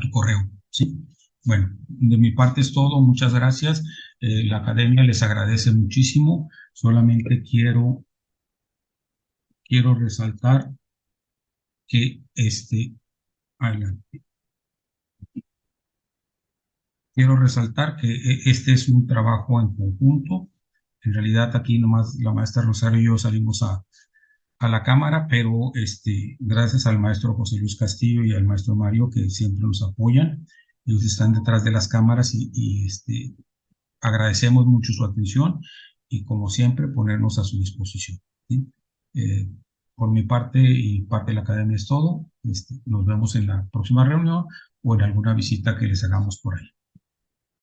tu correo, ¿sí? Bueno, de mi parte es todo, muchas gracias. La academia les agradece muchísimo. Solamente quiero resaltar que adelante. Quiero resaltar que este es un trabajo en conjunto. En realidad aquí nomás la maestra Rosario y yo salimos a la cámara, pero gracias al maestro José Luis Castillo y al maestro Mario que siempre nos apoyan. Ellos están detrás de las cámaras y agradecemos mucho su atención y como siempre ponernos a su disposición, ¿sí? Eh, por mi parte y parte de la academia es todo. Nos vemos en la próxima reunión o en alguna visita que les hagamos por ahí.